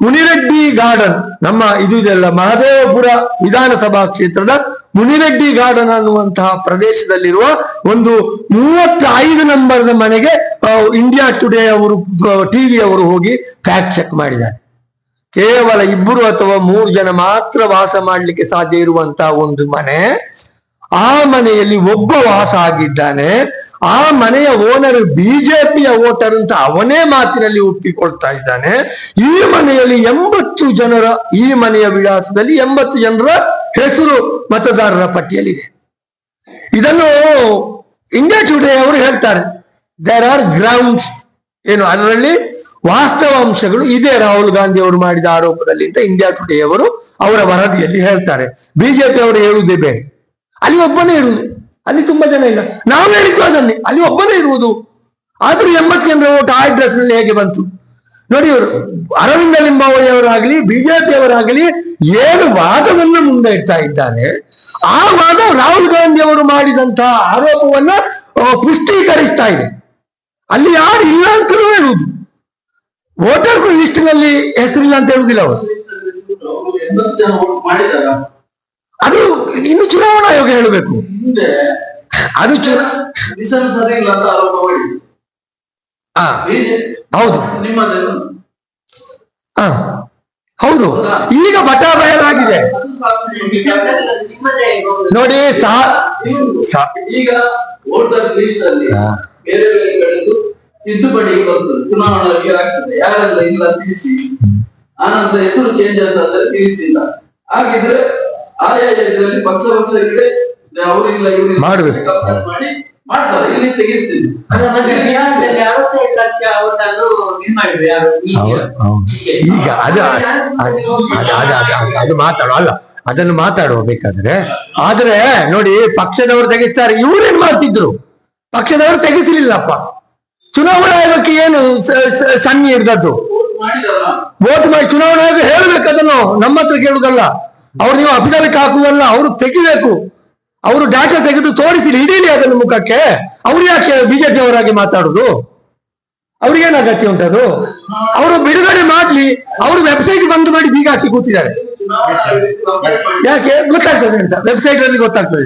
ಮುನಿರೆಡ್ಡಿ ಗಾರ್ಡನ್, ನಮ್ಮ ಇದೆಲ್ಲ ಮಹದೇವಪುರ ವಿಧಾನಸಭಾ ಕ್ಷೇತ್ರದ ಮುನಿರೆಡ್ಡಿ ಗಾರ್ಡನ್ ಅನ್ನುವಂತಹ ಪ್ರದೇಶದಲ್ಲಿರುವ ಒಂದು 35 ನಂಬರ್ದ ಮನೆಗೆ ಇಂಡಿಯಾ ಟುಡೇ ಅವರು ಟಿವಿ ಅವರು ಹೋಗಿ ಫ್ಯಾಕ್ಟ್ ಚೆಕ್ ಮಾಡಿದ್ದಾರೆ. ಕೇವಲ 2 ಅಥವಾ 3 ಜನ ಮಾತ್ರ ವಾಸ ಮಾಡಲಿಕ್ಕೆ ಸಾಧ್ಯ ಇರುವಂತಹ ಒಂದು ಮನೆ. ಆ ಮನೆಯಲ್ಲಿ ಒಬ್ಬ ವಾಸ ಆಗಿದ್ದಾನೆ. ಆ ಮನೆಯ ಓನರ್ ಬಿಜೆಪಿಯ ವೋಟರ್ ಅಂತ ಅವನೇ ಮಾತಿನಲ್ಲಿ ಒಪ್ಪಿಕೊಳ್ತಾ ಇದ್ದಾನೆ. ಈ ಮನೆಯಲ್ಲಿ 80 ಜನರ, ಈ ಮನೆಯ ವಿಳಾಸದಲ್ಲಿ 80 ಜನರ ಹೆಸರು ಮತದಾರರ ಪಟ್ಟಿಯಲ್ಲಿದೆ. ಇದನ್ನು ಇಂಡಿಯಾ ಟುಡೇ ಅವರು ಹೇಳ್ತಾರೆ, ದೇರ್ ಆರ್ ಗ್ರೌಂಡ್ಸ್, ಏನು ಅದರಲ್ಲಿ ವಾಸ್ತವಾಂಶಗಳು ಇದೆ ರಾಹುಲ್ ಗಾಂಧಿ ಅವರು ಮಾಡಿದ ಆರೋಪದಲ್ಲಿ ಅಂತ ಇಂಡಿಯಾ ಟುಡೇ ಅವರು ಅವರ ವರದಿಯಲ್ಲಿ ಹೇಳ್ತಾರೆ. ಬಿಜೆಪಿ ಅವರು ಹೇಳುವುದೇ ಬೇರೆ. ಅಲ್ಲಿ ಒಬ್ಬನೇ ಇರುವುದು, ಅಲ್ಲಿ ತುಂಬಾ ಜನ ಇಲ್ಲ. ನಾವು ಹೇಳಿದ್ದು ಅದನ್ನೇ, ಅಲ್ಲಿ ಒಬ್ಬನೇ ಇರುವುದು. ಆದ್ರೂ 80 ಜನರ ಓಟ್ ಆ ಅಡ್ರೆಸ್ ನಲ್ಲಿ ಹೇಗೆ ಬಂತು ನೋಡಿ. ಇವರು ಅರವಿಂದ ಲಿಂಬಾವಳಿಯವರಾಗ್ಲಿ ಬಿಜೆಪಿಯವರಾಗಲಿ ಏನು ವಾದವನ್ನ ಮುಂದೆ ಇಡ್ತಾ ಇದ್ದಾರೆ, ಆ ವಾದ ರಾಹುಲ್ ಗಾಂಧಿ ಅವರು ಮಾಡಿದಂತಹ ಆರೋಪವನ್ನ ಪುಷ್ಟೀಕರಿಸ್ತಾ ಇದೆ. ಅಲ್ಲಿ ಯಾರು ಇಲ್ಲ ಅಂತಲೂ ಹೇಳುವುದು. ವೋಟರ್ ಲಿಸ್ಟ್ ನಲ್ಲಿ ಹೆಸರಿಲ್ಲ ಅಂತ ಹೇಳುದಿಲ್ಲ ಅವರು. ಅದು ಇನ್ನು ಚುನಾವಣಾ ಆಯೋಗ ಹೇಳಬೇಕು. ಅದು ಹೌದು ಹೌದು. ಈಗ ಬಟಾ ಬಯಲಾಗಿದೆ ನೋಡಿ. ಈಗ ವೋಟರ್ ಲಿಸ್ಟ್ ಅಲ್ಲಿ ಬೇರೆ ಬೇರೆ ಕಡೆದು ತಿದ್ದುಪಡಿ ಬರ್ತದೆ, ಚುನಾವಣಾ ಆಗ್ತದೆ, ಯಾರೆಲ್ಲ ಇಲ್ಲ ತಿಳಿಸಿ, ಆನಂತರ ಹೆಸರು ಚೇಂಜಸ್ ಆದ್ರೆ ತಿಳಿಸಿಲ್ಲ. ಹಾಗಿದ್ರೆ ಆಯಾ ಇದರಲ್ಲಿ ಪಕ್ಷ ಕಡೆ ಅವರಿಲ್ಲ ಇವರಿಲ್ಲ ಮಾಡ್ಬೇಕು ಮಾಡಿ ಮಾಡ್ತಾರೆ, ಇಲ್ಲಿ ತೆಗಿಸ್ತೀನಿ. ಈಗ ಅದು ಮಾತಾಡುವ ಅಲ್ಲ, ಅದನ್ನು ಮಾತಾಡುವ ಬೇಕಾದ್ರೆ. ಆದ್ರೆ ನೋಡಿ, ಪಕ್ಷದವರು ತೆಗಿಸ್ತಾರೆ. ಇವ್ರೇನ್ ಮಾಡ್ತಿದ್ರು, ಪಕ್ಷದವರು ತೆಗಿಸಲಿಲ್ಲಪ್ಪ. ಚುನಾವಣಾ ಆಯೋಗಕ್ಕೆ ಏನು ಸನ್ನಿ ಹಿಡ್ದದ್ದು? ವೋಟ್ ಮಾಡಿ ಚುನಾವಣಾ ಆಯೋಗ ಹೇಳ್ಬೇಕು ಅದನ್ನು, ನಮ್ಮ ಹತ್ರ ಕೇಳುದಲ್ಲ. ಅವ್ರು ನೀವು ಅಫಿಡವಿಟ್ ಹಾಕುದಲ್ಲ, ಅವರು ತೆಗಿಬೇಕು. ಅವರು ಡಾಟಾ ತೆಗೆದು ತೋರಿಸಿ ಹಿಡೀಲಿ ಅದನ್ನು ಮುಖಕ್ಕೆ. ಅವ್ರು ಯಾಕೆ ಬಿಜೆಪಿ ಅವರಾಗಿ ಮಾತಾಡುದು? ಅವ್ರಿಗೇನು ಅಗತ್ಯ ಉಂಟದು? ಅವರು ಬಿಡುಗಡೆ ಮಾಡ್ಲಿ. ಅವರು ವೆಬ್ಸೈಟ್ ಬಂದ್ ಮಾಡಿ ಬೀಗ ಹಾಕಿ ಕೂತಿದ್ದಾರೆ. ಯಾಕೆ ಗೊತ್ತಾಗ್ತದೆ ಅಂತ ವೆಬ್ಸೈಟ್ ಅಲ್ಲಿ ಗೊತ್ತಾಗ್ತದೆ.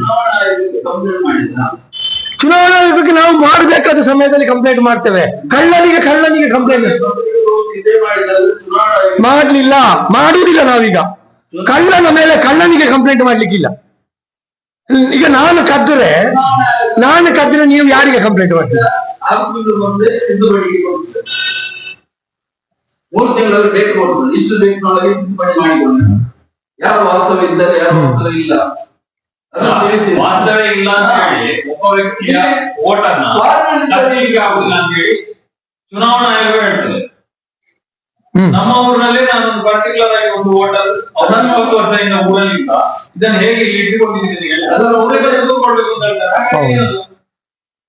ಚುನಾವಣಾ ಆಯೋಗಕ್ಕೆ ನಾವು ಮಾಡಬೇಕಾದ ಸಮಯದಲ್ಲಿ ಕಂಪ್ಲೇಂಟ್ ಮಾಡ್ತೇವೆ. ಕಳ್ಳನಿಗೆ ಕಂಪ್ಲೇಂಟ್ ಮಾಡ್ಲಿಲ್ಲ, ಮಾಡುವುದಿಲ್ಲ ನಾವೀಗ. ಕಳ್ಳನ ಮೇಲೆ ಕಳ್ಳನಿಗೆ ಕಂಪ್ಲೇಂಟ್ ಮಾಡ್ಲಿಕ್ಕಿಲ್ಲ. ಈಗ ನಾನು ಕದ್ರೆ ನೀವು ಯಾರಿಗೆ ಕಂಪ್ಲೇಂಟ್ ಮಾಡ್ತೀರಾ? 3 ತಿಂಗಳಲ್ಲಿ ಬೇಕು ಕೊಡ್ತಾರೆ. ಇಷ್ಟು ಬೇಕಿನೊಳಗೆ ತಿದ್ದುಪಡಿ ಮಾಡಿಕೊಂಡು ಯಾವ ವಾಸ್ತವ ಇದ್ದಾರೆ, ಯಾವ ವಾಸ್ತವ ಇಲ್ಲ, ವಾಸ್ತವ ಇಲ್ಲ ಅಂತ ಹೇಳಿ ಒಬ್ಬ ವ್ಯಕ್ತಿಯ ಓಟನ್ನ ತಪ್ಪಿಲಿಕ್ಕೆ ಆಗುದಿಲ್ಲ ಅಂತ ಹೇಳಿ ಚುನಾವಣಾ ಆಯೋಗ ಹೇಳ್ತದೆ. ನಮ್ಮ ಊರಿನಲ್ಲಿ ನಾನು ಪರ್ಟಿಕ್ಯುಲರ್ ಆಗಿ ಒಂದು ವೋಟರ್ 19 ವರ್ಷದಿಂದ ಊರಲ್ಲಿದ್ದ, ಇದನ್ನು ಹೇಗೆ ಇಟ್ಟುಕೊಂಡಿದ್ದೀನಿ ಅದನ್ನು ಊರಿಗೆ ಕೊಡ್ಬೇಕು ಅಂತ ಹೇಳ್ತಾರೆ.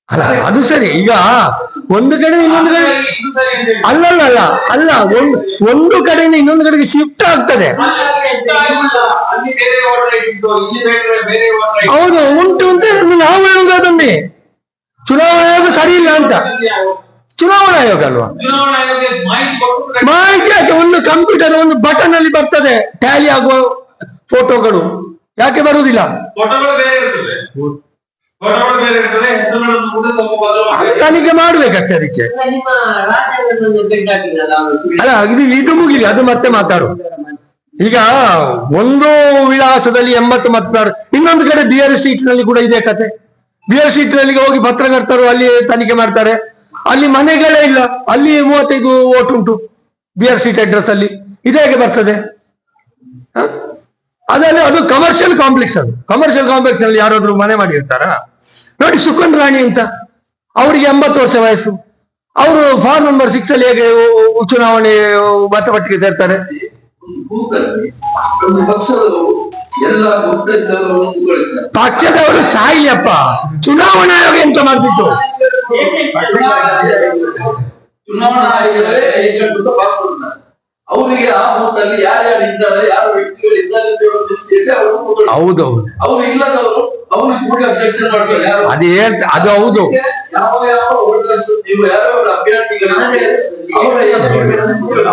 ಅಲ್ಲ ಅದು ಸರಿ. ಈಗ ಒಂದು ಕಡೆ ಇನ್ನೊಂದು ಕಡೆ ಅಲ್ಲ ಒಂದು ಕಡೆಯಿಂದ ಇನ್ನೊಂದು ಕಡೆಗೆ ಶಿಫ್ಟ್ ಆಗ್ತದೆ. ಹೌದು, ಉಂಟು ಅಂತ ನಾವು ಹೇಳುದು ಅದನ್ನೇ. ಚುನಾವಣಾ ಆಯೋಗ ಸರಿ ಇಲ್ಲ ಅಂತ. ಚುನಾವಣಾ ಆಯೋಗ ಅಲ್ವಾ? ಮಾಹಿತಿ ಯಾಕೆ? ಒಂದು ಕಂಪ್ಯೂಟರ್ ಒಂದು ಬಟನ್ ಅಲ್ಲಿ ಬರ್ತದೆ ಟ್ಯಾಲಿ ಆಗುವ ಫೋಟೋಗಳು. ಯಾಕೆ ಬರುವುದಿಲ್ಲ? ತನಿಖೆ ಮಾಡ್ಬೇಕಷ್ಟೇ ಅದಕ್ಕೆ. ಅಲ್ಲ ಇದು ಮುಗಿಲಿ, ಅದು ಮತ್ತೆ ಮಾತಾಡು. ಈಗ ಒಂದು ವಿಳಾಸದಲ್ಲಿ 80 ಮತದಾರರು, ಇನ್ನೊಂದು ಕಡೆ ಬಿಆರ್ ಸ್ಟ್ರೀಟ್ ನಲ್ಲಿ ಕೂಡ ಇದೇ ಕತೆ. ಬಿಆರ್ ಸ್ಟ್ರೀಟ್ ನಲ್ಲಿ ಹೋಗಿ ಪತ್ರಕರ್ತರು ಅಲ್ಲಿ ತನಿಖೆ ಮಾಡ್ತಾರೆ. ಅಲ್ಲಿ ಮನೆಗಳೇ ಇಲ್ಲ, ಅಲ್ಲಿ 35 ವೋಟ್ ಉಂಟು. BRC ಅಡ್ರೆಸ್ ಅಲ್ಲಿ ಇದು ಹೇಗೆ ಬರ್ತದೆ? ಅದರಲ್ಲಿ ಅದು ಕಮರ್ಷಿಯಲ್ ಕಾಂಪ್ಲೆಕ್ಸ್. ಅದು ಕಮರ್ಷಿಯಲ್ ಕಾಂಪ್ಲೆಕ್ಸ್ ಅಲ್ಲಿ ಯಾರಾದ್ರೂ ಮನೆ ಮಾಡಿರ್ತಾರ? ನೋಡಿ, ಸುಕನ್ ರಾಣಿ ಅಂತ, ಅವರಿಗೆ 80 ವರ್ಷ ವಯಸ್ಸು. ಅವರು ಫಾರ್ಮ್ ನಂಬರ್ 6 ಅಲ್ಲಿ ಹೇಗೆ ಚುನಾವಣೆ ಮತಪಟ್ಟಿಗೆ ಸೇರ್ತಾರೆ? ಒಂದು ಪಕ್ಷದವರು ಎಲ್ಲ ಗುಪ್ತಚರವನ್ನು ಮುಂದುವರಿಸ್ತಾರೆ. ಪಕ್ಷದವರು ಸಾಯಿಯಪ್ಪ, ಚುನಾವಣಾ ಆಯೋಗ ಎಂತ ಮಾಡ್ತಿತ್ತು? ಚುನಾವಣಾ ಆಯೋಗವೇ ಏಜೆಂಟ್ ಪಾಸ್ ಕೊಡ್ತಾರೆ. ಅವರಿಗೆ ಆ ಬೂತಲ್ಲಿ ಯಾರ್ಯಾರು ಇದ್ದಾರೆ, ಯಾರ ವ್ಯಕ್ತಿಗಳು ಇದ್ದಾರೆ ಅಂತ ಹೇಳೋ ದೃಷ್ಟಿಯಲ್ಲಿ ಅವರು ಹೌದೌದು. ಅವರು ಇಲ್ಲದವರು ಅವ್ರಿಗೆ ಕೂಡ ಅಬ್ಜೆಕ್ಷನ್ ಮಾಡ್ತಾರೆ. ಅದು ಹೌದು. ಯಾವ ವೋಟರ್ಸ್ ನೀವು ಯಾವ್ಯಾವ ಅಭ್ಯರ್ಥಿಗಳಿಗೆ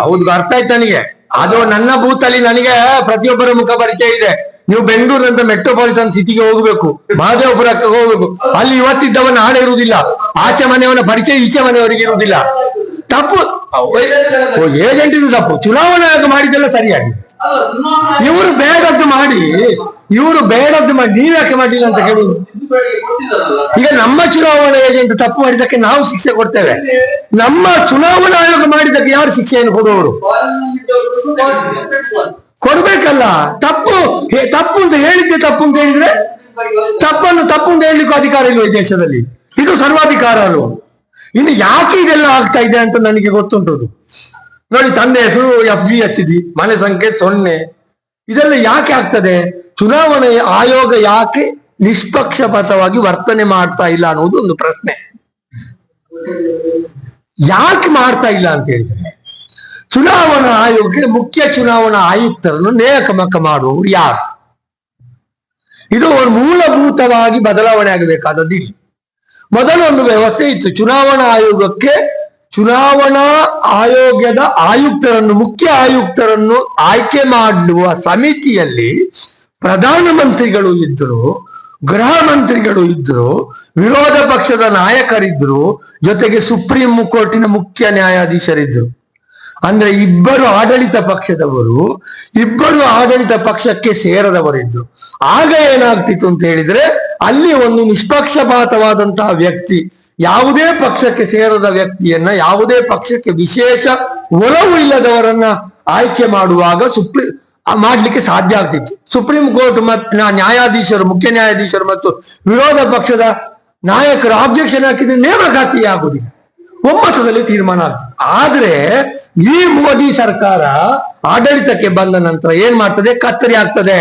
ಹೌದು, ಅರ್ಥ ಆಯ್ತು ನನಗೆ. ಅದು ನನ್ನ ಬೂತ್ ಅಲ್ಲಿ ನನಗೆ ಪ್ರತಿಯೊಬ್ಬರ ಮುಖ ಪರಿಚಯ ಇದೆ. ನೀವು ಬೆಂಗಳೂರಿನಂತ ಮೆಟ್ರೋಪಾಲಿಟನ್ ಸಿಟಿಗೆ ಹೋಗ್ಬೇಕು, ಮಹದೇವಪುರಕ್ಕೆ ಹೋಗ್ಬೇಕು, ಅಲ್ಲಿ ಇವತ್ತಿದ್ದವ ನಾಳೆ ಇರುವುದಿಲ್ಲ. ಆಚೆ ಮನೆಯವನ ಪರಿಚಯ ಈಚೆ ಮನೆಯವರಿಗೆ ಇರುವುದಿಲ್ಲ. ತಪ್ಪು ಏಜೆಂಟ್ ಇದು ತಪ್ಪು. ಚುನಾವಣಾ ಆಯೋಗ ಮಾಡಿದ್ದೆಲ್ಲ ಸರಿಯಾಗಿ. ಇವರು ಬೇಡದ್ದು ಮಾಡಿ ನೀವ್ಯಾಕೆ ಮಾಡಿಲ್ಲ ಅಂತ ಹೇಳುದು? ಈಗ ನಮ್ಮ ಚುನಾವಣಾ ಏಜೆಂಟ್ ತಪ್ಪು ಮಾಡಿದ್ದಕ್ಕೆ ನಾವು ಶಿಕ್ಷೆ ಕೊಡ್ತೇವೆ. ನಮ್ಮ ಚುನಾವಣಾ ಆಯೋಗ ಮಾಡಿದ್ದಕ್ಕೆ ಯಾರು ಶಿಕ್ಷೆಯನ್ನು ಕೊಡುವವರು? ಕೊಡ್ಬೇಕಲ್ಲ. ತಪ್ಪು ಅಂತ ಹೇಳಿದ್ದೆ ತಪ್ಪು ಅಂತ ಹೇಳಿದ್ರೆ ತಪ್ಪು ಅಂತ ಹೇಳಲಿಕ್ಕೂ ಅಧಿಕಾರ ಇಲ್ವ ಈ ದೇಶದಲ್ಲಿ? ಇದು ಸರ್ವಾಧಿಕಾರ ಅಲ್ವ? ಇನ್ನು ಯಾಕೆ ಇದೆಲ್ಲ ಆಗ್ತಾ ಇದೆ ಅಂತ ನನಗೆ ಗೊತ್ತುಂಟದು. ನೋಡಿ, ತಂದೆ ಹೆಸರು FGHD, ಮನೆ ಸಂಖ್ಯೆ 0. ಇದೆಲ್ಲ ಯಾಕೆ ಆಗ್ತದೆ? ಚುನಾವಣೆ ಆಯೋಗ ಯಾಕೆ ನಿಷ್ಪಕ್ಷಪಾತವಾಗಿ ವರ್ತನೆ ಮಾಡ್ತಾ ಇಲ್ಲ ಅನ್ನೋದು ಒಂದು ಪ್ರಶ್ನೆ. ಯಾಕೆ ಮಾಡ್ತಾ ಇಲ್ಲ ಅಂತ ಹೇಳಿದ್ರೆ, ಚುನಾವಣಾ ಆಯೋಗಕ್ಕೆ ಮುಖ್ಯ ಚುನಾವಣಾ ಆಯುಕ್ತರನ್ನು ನೇಮಕ ಮಾಡುವವರು ಯಾರು? ಇದು ಮೂಲಭೂತವಾಗಿ ಬದಲಾವಣೆ ಆಗಬೇಕಾದದ್ದು. ಇಲ್ಲಿ ಮೊದಲು ಒಂದು ವ್ಯವಸ್ಥೆ ಇತ್ತು. ಚುನಾವಣಾ ಆಯೋಗಕ್ಕೆ ಚುನಾವಣಾ ಆಯೋಗದ ಆಯುಕ್ತರನ್ನು, ಮುಖ್ಯ ಆಯುಕ್ತರನ್ನು ಆಯ್ಕೆ ಮಾಡುವ ಸಮಿತಿಯಲ್ಲಿ ಪ್ರಧಾನಮಂತ್ರಿಗಳು ಇದ್ರು, ಗೃಹ ಮಂತ್ರಿಗಳು ಇದ್ರು, ವಿರೋಧ ಪಕ್ಷದ ನಾಯಕರಿದ್ರು, ಜೊತೆಗೆ ಸುಪ್ರೀಂ ಕೋರ್ಟಿನ ಮುಖ್ಯ ನ್ಯಾಯಾಧೀಶರಿದ್ರು. ಅಂದ್ರೆ ಇಬ್ಬರು ಆಡಳಿತ ಪಕ್ಷದವರು, ಇಬ್ಬರು ಆಡಳಿತ ಪಕ್ಷಕ್ಕೆ ಸೇರದವರಿದ್ರು. ಆಗ ಏನಾಗ್ತಿತ್ತು ಅಂತ ಹೇಳಿದ್ರೆ, ಅಲ್ಲಿ ಒಂದು ನಿಷ್ಪಕ್ಷಪಾತವಾದಂತಹ ವ್ಯಕ್ತಿ, ಯಾವುದೇ ಪಕ್ಷಕ್ಕೆ ಸೇರದ ವ್ಯಕ್ತಿಯನ್ನ, ಯಾವುದೇ ಪಕ್ಷಕ್ಕೆ ವಿಶೇಷ ಒಲವು ಇಲ್ಲದವರನ್ನ ಆಯ್ಕೆ ಮಾಡುವಾಗ ಮಾಡ್ಲಿಕ್ಕೆ ಸಾಧ್ಯ ಆಗ್ತಿತ್ತು. ಸುಪ್ರೀಂ ಕೋರ್ಟ್ ನ್ಯಾಯಾಧೀಶರು, ಮುಖ್ಯ ನ್ಯಾಯಾಧೀಶರು ಮತ್ತು ವಿರೋಧ ಪಕ್ಷದ ನಾಯಕರು ಆಬ್ಜೆಕ್ಷನ್ ಹಾಕಿದ್ರೆ ನೇಮಕಾತಿ ಆಗುದಿಲ್ಲ, ಒಮ್ಮತದಲ್ಲಿ ತೀರ್ಮಾನ ಆಗ್ತದೆ. ಆದ್ರೆ ಈ ಮೋದಿ ಸರ್ಕಾರ ಆಡಳಿತಕ್ಕೆ ಬಂದ ನಂತರ ಏನ್ ಮಾಡ್ತದೆ? ಕತ್ತರಿ ಆಗ್ತದೆ.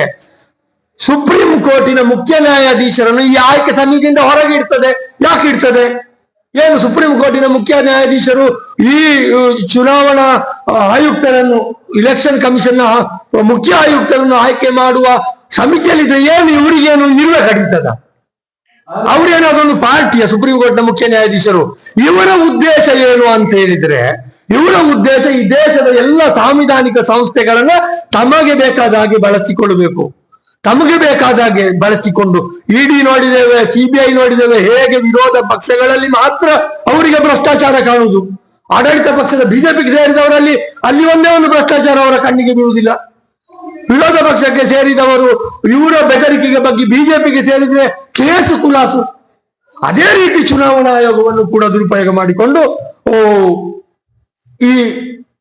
ಸುಪ್ರೀಂ ಕೋರ್ಟಿನ ಮುಖ್ಯ ನ್ಯಾಯಾಧೀಶರನ್ನು ಈ ಆಯ್ಕೆ ಸಮಿತಿಯಿಂದ ಹೊರಗೆ ಇಡ್ತದೆ. ಯಾಕೆ ಇಡ್ತದೆ? ಏನು ಸುಪ್ರೀಂ ಕೋರ್ಟಿನ ಮುಖ್ಯ ನ್ಯಾಯಾಧೀಶರು ಈ ಚುನಾವಣಾ ಆಯುಕ್ತರನ್ನು, ಇಲೆಕ್ಷನ್ ಕಮಿಷನ್ ಮುಖ್ಯ ಆಯುಕ್ತರನ್ನು ಆಯ್ಕೆ ಮಾಡುವ ಸಮಿತಿಯಲ್ಲಿದ್ರೆ ಏನು ಇವರಿಗೇನು ನಿರ್ವೆ ಕಡಿತದ? ಅವ್ರೇನೋ ಅದೊಂದು ಪಾರ್ಟಿಯ ಸುಪ್ರೀಂ ಕೋರ್ಟ್ನ ಮುಖ್ಯ ನ್ಯಾಯಾಧೀಶರು. ಇವರ ಉದ್ದೇಶ ಏನು ಅಂತ ಹೇಳಿದ್ರೆ, ಇವರ ಉದ್ದೇಶ ಈ ದೇಶದ ಎಲ್ಲ ಸಾಂವಿಧಾನಿಕ ಸಂಸ್ಥೆಗಳನ್ನ ತಮಗೆ ಬೇಕಾದ ಹಾಗೆ ಬಳಸಿಕೊಳ್ಳಬೇಕು. ತಮಗೆ ಬೇಕಾದ ಹಾಗೆ ಬಳಸಿಕೊಂಡು ED ನೋಡಿದ್ದೇವೆ, CBI ನೋಡಿದ್ದೇವೆ, ಹೇಗೆ ವಿರೋಧ ಪಕ್ಷಗಳಲ್ಲಿ ಮಾತ್ರ ಅವರಿಗೆ ಭ್ರಷ್ಟಾಚಾರ ಕಾಣುವುದು. ಆಡಳಿತ ಪಕ್ಷದ ಬಿಜೆಪಿಗೆ ಸೇರಿದವರಲ್ಲಿ ಅಲ್ಲಿ ಒಂದೇ ಒಂದು ಭ್ರಷ್ಟಾಚಾರ ಅವರ ಕಣ್ಣಿಗೆ ಬೀಳುವುದಿಲ್ಲ. ವಿರೋಧ ಪಕ್ಷಕ್ಕೆ ಸೇರಿದವರು ಇವರ ಬೆದರಿಕೆಗೆ ಬಗ್ಗೆ ಬಿಜೆಪಿಗೆ ಸೇರಿದ್ರೆ ಕೇಸು ಕುಲಾಸು. ಅದೇ ರೀತಿ ಚುನಾವಣಾ ಆಯೋಗವನ್ನು ಕೂಡ ದುರುಪಯೋಗ ಮಾಡಿಕೊಂಡು ಈ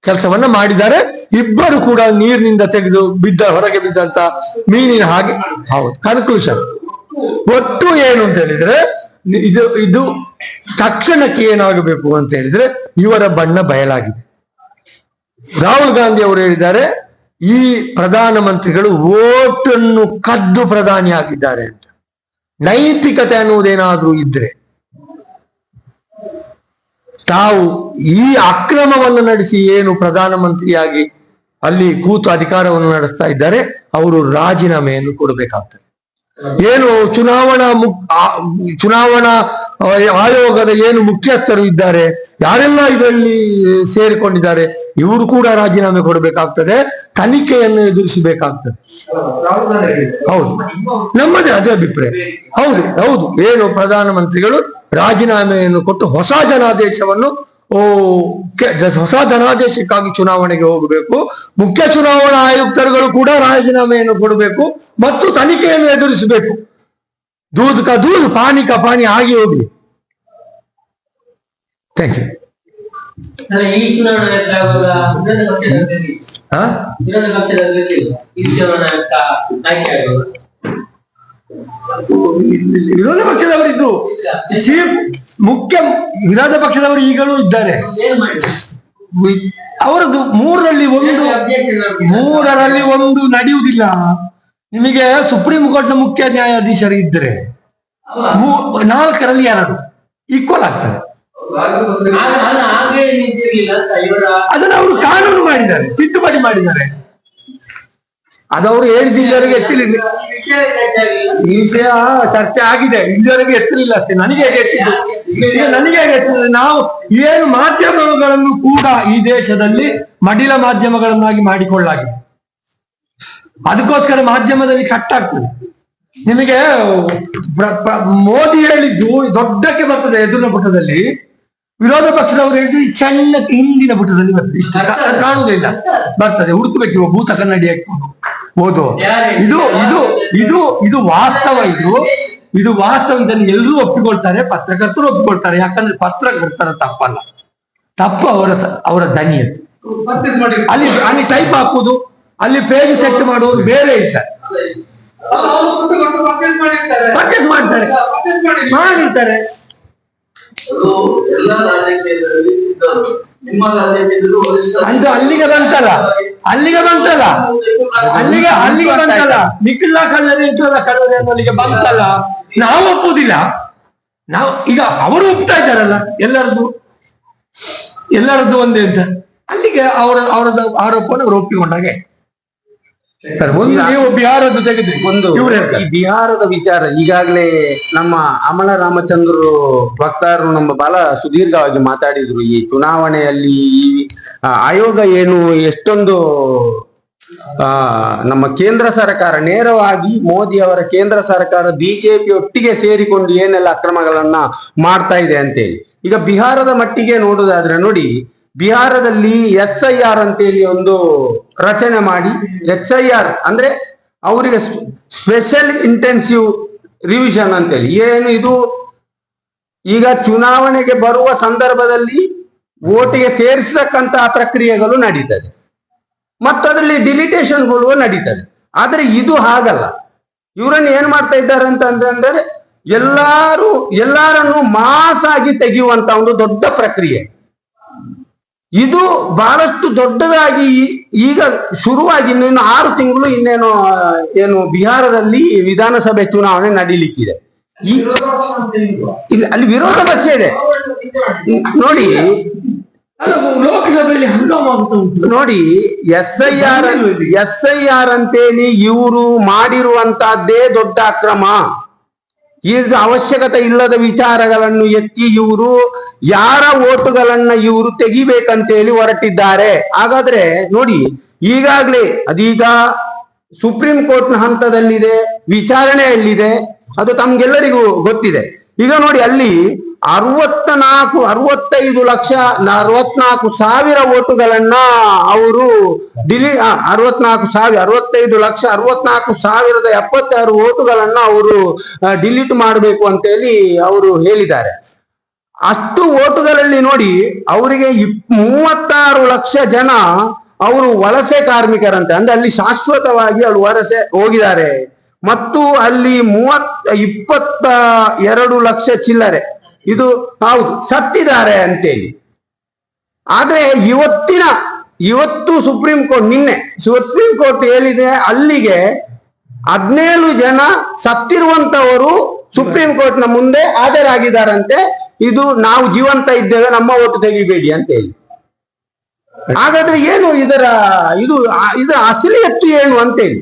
ಕೆಲಸವನ್ನ ಮಾಡಿದ್ದಾರೆ. ಇಬ್ಬರು ಕೂಡ ನೀರಿನಿಂದ ತೆಗೆದು ಹೊರಗೆ ಬಿದ್ದಂತ ಮೀನಿನ ಹಾಗೆ. ಹೌದು, ಕನ್ಕ್ಲೂಷನ್ ಒಟ್ಟು ಏನು ಅಂತ ಹೇಳಿದ್ರೆ, ಇದು ತಕ್ಷಣಕ್ಕೆ ಏನಾಗಬೇಕು ಅಂತ ಹೇಳಿದ್ರೆ, ಇವರ ಬಣ್ಣ ಬಯಲಾಗಿದೆ. ರಾಹುಲ್ ಗಾಂಧಿ ಅವರು ಹೇಳಿದ್ದಾರೆ, ಈ ಪ್ರಧಾನಮಂತ್ರಿಗಳು ವೋಟನ್ನು ಕದ್ದು ಪ್ರಧಾನಿ ಆಗಿದ್ದಾರೆ ಅಂತ. ನೈತಿಕತೆ ಅನ್ನುವುದೇನಾದ್ರೂ ಇದ್ರೆ, ತಾವು ಈ ಅಕ್ರಮವನ್ನು ನಡೆಸಿ ಏನು ಪ್ರಧಾನಮಂತ್ರಿಯಾಗಿ ಅಲ್ಲಿ ಕೂತು ಅಧಿಕಾರವನ್ನು ನಡೆಸ್ತಾ ಇದ್ದಾರೆ, ಅವರು ರಾಜೀನಾಮೆಯನ್ನು ಕೊಡಬೇಕಾಗ್ತದೆ. ಏನು ಚುನಾವಣಾ ಆಯೋಗದ ಏನು ಮುಖ್ಯಸ್ಥರು ಇದ್ದಾರೆ, ಯಾರೆಲ್ಲ ಇದರಲ್ಲಿ ಸೇರಿಕೊಂಡಿದ್ದಾರೆ, ಇವರು ಕೂಡ ರಾಜೀನಾಮೆ ಕೊಡಬೇಕಾಗ್ತದೆ, ತನಿಖೆಯನ್ನು ಎದುರಿಸಬೇಕಾಗ್ತದೆ. ಹೌದು, ನಮ್ಮದೇ ಅದೇ ಅಭಿಪ್ರಾಯ. ಹೌದು, ಏನು ಪ್ರಧಾನಮಂತ್ರಿಗಳು ರಾಜೀನಾಮೆಯನ್ನು ಕೊಟ್ಟು ಹೊಸ ಜನಾದೇಶಕ್ಕಾಗಿ ಚುನಾವಣೆಗೆ ಹೋಗಬೇಕು. ಮುಖ್ಯ ಚುನಾವಣಾ ಆಯುಕ್ತರುಗಳು ಕೂಡ ರಾಜೀನಾಮೆಯನ್ನು ಕೊಡಬೇಕು ಮತ್ತು ತನಿಖೆಯನ್ನು ಎದುರಿಸಬೇಕು. ದೂದ್ ಕಾ ದೂದ್, ಪಾನಿ ಕಾ ಪಾನಿ ಆಗಿ ಹೋಗ್ಲಿ. Thank you. ಈ ಚುನಾವಣಾ ಆಯುಕ್ತ ಆಗುವಾಗ ವಿರೋಧ ಪಕ್ಷದಲ್ಲಿ ಹಾ ವಿರೋಧ ಪಕ್ಷದಲ್ಲಿ ಈ ಚುನಾವಣಾ ಆಯುಕ್ತ ಆಯ್ಕೆ ಆಗುವಾಗ ವಿರೋಧ ಪಕ್ಷದವರಿದ್ರು ಚೀಫ್ ಮುಖ್ಯ ವಿರೋಧ ಪಕ್ಷದವರು ಈಗಲೂ ಇದ್ದಾರೆ. ಏನ್ ಮಾಡಿ ಅವರದ್ದು ಮೂರರಲ್ಲಿ ಒಂದು ನಡೆಯುವುದಿಲ್ಲ. ನಿಮಗೆ ಸುಪ್ರೀಂ ಕೋರ್ಟ್ನ ಮುಖ್ಯ ನ್ಯಾಯಾಧೀಶರು ಇದ್ರೆ 4ರಲ್ಲಿ 2 ಈಕ್ವಲ್ ಆಗ್ತದೆ. ಅದನ್ನು ಅವರು ಕಾನೂನು ಮಾಡಿದ್ದಾರೆ, ತಿದ್ದುಪಡಿ ಮಾಡಿದ್ದಾರೆ. ಅದವರು ಹೇಳಿದ್ದವರೆಗೆ ಎತ್ತಲಿಲ್ಲ. ಈ ವಿಷಯ ಚರ್ಚೆ ಆಗಿದೆ, ಇಲ್ಲಿವರೆಗೆ ಎತ್ತಲಿಲ್ಲ ಅಷ್ಟೇ. ನನಗೆ ಹೇಗೆ ಎತ್ತಿದೆ? ನಾವು ಏನು ಮಾಧ್ಯಮಗಳನ್ನು ಕೂಡ ಈ ದೇಶದಲ್ಲಿ ಮಡಿಲ ಮಾಧ್ಯಮಗಳನ್ನಾಗಿ ಮಾಡಿಕೊಳ್ಳಾಗಿದೆ. ಅದಕ್ಕೋಸ್ಕರ ಮಾಧ್ಯಮದಲ್ಲಿ ಕಟ್ಟಾಗ್ತದೆ. ನಿಮಗೆ ಮೋದಿ ಹೇಳಿದ್ದು ದೊಡ್ಡಕ್ಕೆ ಬರ್ತದೆ ಎದುರಿನ ಪುಟದಲ್ಲಿ, ವಿರೋಧ ಪಕ್ಷದವರು ಹೇಳಿದ್ದು ಸಣ್ಣ ಹಿಂದಿನ ಪುಟದಲ್ಲಿ ಬರ್ತದೆ. ಇಷ್ಟ ಕಾಣುವುದಿಲ್ಲ, ಬರ್ತದೆ. ಹುಡುಕಬೇಕು ಭೂತ ಕನ್ನಡಿ ಹಾಕೊಂಡು ಓದು. ಇದು ಇದು ಇದು ಇದು ವಾಸ್ತವ. ಇದು ವಾಸ್ತವ. ಇದನ್ನು ಎಲ್ಲರೂ ಒಪ್ಪಿಕೊಳ್ತಾರೆ, ಪತ್ರಕರ್ತರು ಒಪ್ಪಿಕೊಳ್ತಾರೆ. ಯಾಕಂದ್ರೆ ಪತ್ರಕರ್ತರ ತಪ್ಪಲ್ಲ, ತಪ್ಪು ಅವರ ದನಿಯದ್ದು. ಅಲ್ಲಿ ಟೈಪ್ ಹಾಕುವುದು, ಅಲ್ಲಿ ಪೇಜ್ ಸೆಟ್ ಮಾಡುವುದು ಬೇರೆ ಇದ್ದಾರೆ. ಪರ್ಚೇಸ್ ಮಾಡ್ತಾರೆ, ಮಾಡಿರ್ತಾರೆ. ಎಲ್ಲ ರಾಜಕೀಯದಲ್ಲಿ ನಿಮ್ಮ ರಾಜಕೀಯದಲ್ಲೂ ಅಂತ ಅಲ್ಲಿಗೆ ಬಂತಲ್ಲ ನಿಖಿಲ ಕಳ್ಳರೆ ಇಟ್ಟಲ್ಲ ಕಳ್ಳರೆ ಅನ್ನೋಲ್ಲಿಗೆ ಬಂತಲ್ಲ. ನಾವು ಒಪ್ಪುದಿಲ್ಲ. ನಾವು ಈಗ ಅವರು ಒಪ್ತಾ ಇದ್ದಾರಲ್ಲ, ಎಲ್ಲರದ್ದು ಒಂದೇ ಅಂತ. ಅಲ್ಲಿಗೆ ಅವರದ್ದು ಆರೋಪವನ್ನು ಅವರು ಒಪ್ಪಿಕೊಂಡಾಗೆ. ಸರ್, ಒಂದು ನೀವು ಬಿಹಾರದ್ದು ತೆಗೆದ್ರಿ, ಈ ಬಿಹಾರದ ವಿಚಾರ ಈಗಾಗಲೇ ನಮ್ಮ ಅಮಲ ರಾಮಚಂದ್ರ ವಕ್ತಾರರು ನಮ್ಮ ಬಹಳ ಸುದೀರ್ಘವಾಗಿ ಮಾತಾಡಿದ್ರು. ಈ ಚುನಾವಣೆಯಲ್ಲಿ ಈ ಆಯೋಗ ಏನು ಎಷ್ಟೊಂದು ನಮ್ಮ ಕೇಂದ್ರ ಸರ್ಕಾರ ನೇರವಾಗಿ ಮೋದಿ ಅವರ ಕೇಂದ್ರ ಸರ್ಕಾರ ಬಿಜೆಪಿ ಒಟ್ಟಿಗೆ ಸೇರಿಕೊಂಡು ಏನೆಲ್ಲ ಅಕ್ರಮಗಳನ್ನ ಮಾಡ್ತಾ ಇದೆ ಅಂತೇಳಿ. ಈಗ ಬಿಹಾರದ ಮಟ್ಟಿಗೆ ನೋಡುದಾದ್ರೆ ನೋಡಿ, ಬಿಹಾರದಲ್ಲಿ SIR ಅಂತೇಳಿ ಒಂದು ರಚನೆ ಮಾಡಿ, SIR ಅಂದ್ರೆ ಅವರಿಗೆ ಸ್ಪೆಷಲ್ ಇಂಟೆನ್ಸಿವ್ ರಿವಿಷನ್ ಅಂತೇಳಿ ಏನು, ಇದು ಈಗ ಚುನಾವಣೆಗೆ ಬರುವ ಸಂದರ್ಭದಲ್ಲಿ ಓಟಿಗೆ ಸೇರಿಸತಕ್ಕಂತಹ ಪ್ರಕ್ರಿಯೆಗಳು ನಡೀತದೆ ಮತ್ತು ಅದರಲ್ಲಿ ಡಿಲಿಟೇಷನ್ಗಳು ನಡೀತದೆ. ಆದ್ರೆ ಇದು ಹಾಗಲ್ಲ. ಇವರನ್ನು ಏನ್ ಮಾಡ್ತಾ ಇದ್ದಾರೆ ಅಂತಂದ್ರೆ ಎಲ್ಲರನ್ನು ಮಾಸ್ ಆಗಿ ತೆಗೆಯುವಂತ ಒಂದು ದೊಡ್ಡ ಪ್ರಕ್ರಿಯೆ. ಇದು ಬಹಳಷ್ಟು ದೊಡ್ಡದಾಗಿ ಈಗ ಶುರುವಾಗಿ ಇನ್ನೇನು 6 ತಿಂಗಳು ಏನು ಬಿಹಾರದಲ್ಲಿ ವಿಧಾನಸಭೆ ಚುನಾವಣೆ ನಡೀಲಿಕ್ಕಿದೆ. ಅಲ್ಲಿ ವಿರೋಧ ಪಕ್ಷ ಇದೆ ನೋಡಿ. ಲೋಕಸಭೆಯಲ್ಲಿ ನೋಡಿ, SIR ಅಂತೇಳಿ ಇವರು ಮಾಡಿರುವಂತಹದ್ದೇ ದೊಡ್ಡ ಅಕ್ರಮ. ಈಗ ಅವಶ್ಯಕತೆ ಇಲ್ಲದ ವಿಚಾರಗಳನ್ನು ಎತ್ತಿ ಇವರು ಯಾರ ಓಟುಗಳನ್ನ ಇವರು ತೆಗಿಬೇಕಂತೇಳಿ ಹೊರಟಿದ್ದಾರೆ. ಹಾಗಾದ್ರೆ ನೋಡಿ, ಈಗಾಗ್ಲೇ ಅದೀಗ ಸುಪ್ರೀಂ ಕೋರ್ಟ್ನ ಹಂತದಲ್ಲಿದೆ, ವಿಚಾರಣೆಯಲ್ಲಿದೆ, ಅದು ತಮ್ಗೆಲ್ಲರಿಗೂ ಗೊತ್ತಿದೆ. ಈಗ ನೋಡಿ, ಅಲ್ಲಿ 64,000 ಓಟುಗಳನ್ನ ಅವರು 64,076 ಓಟುಗಳನ್ನ ಅವರು ಡಿಲೀಟ್ ಮಾಡಬೇಕು ಅಂತೇಳಿ ಅವರು ಹೇಳಿದ್ದಾರೆ. ಅಷ್ಟು ಓಟುಗಳಲ್ಲಿ ನೋಡಿ, ಅವರಿಗೆ 36 ಲಕ್ಷ ಜನ ಅವರು ವಲಸೆ ಕಾರ್ಮಿಕರಂತೆ, ಅಂದ್ರೆ ಅಲ್ಲಿ ಶಾಶ್ವತವಾಗಿ ಅಲ್ಲಿ ವಲಸೆ ಹೋಗಿದ್ದಾರೆ. ಮತ್ತು ಅಲ್ಲಿ 22 ಲಕ್ಷ ಚಿಲ್ಲರೆ ಇದು ಹೌದು ಸತ್ತಿದ್ದಾರೆ ಅಂತೇಳಿ. ಆದ್ರೆ ಇವತ್ತು ಸುಪ್ರೀಂ ಕೋರ್ಟ್ ಹೇಳಿದೆ, ಅಲ್ಲಿಗೆ 17 ಜನ ಸತ್ತಿರುವಂತವರು ಸುಪ್ರೀಂ ಕೋರ್ಟ್ನ ಮುಂದೆ ಹಾಜರಾಗಿದ್ದಾರಂತೆ. ಇದು ನಾವು ಜೀವಂತ ಇದ್ದೇವೆ, ನಮ್ಮ ಓಟು ತೆಗಿಬೇಡಿ ಅಂತ ಹೇಳಿ. ಹಾಗಾದ್ರೆ ಏನು ಇದರ ಅಸಲಿಯತ್ತು ಏನು ಅಂತೇಳಿ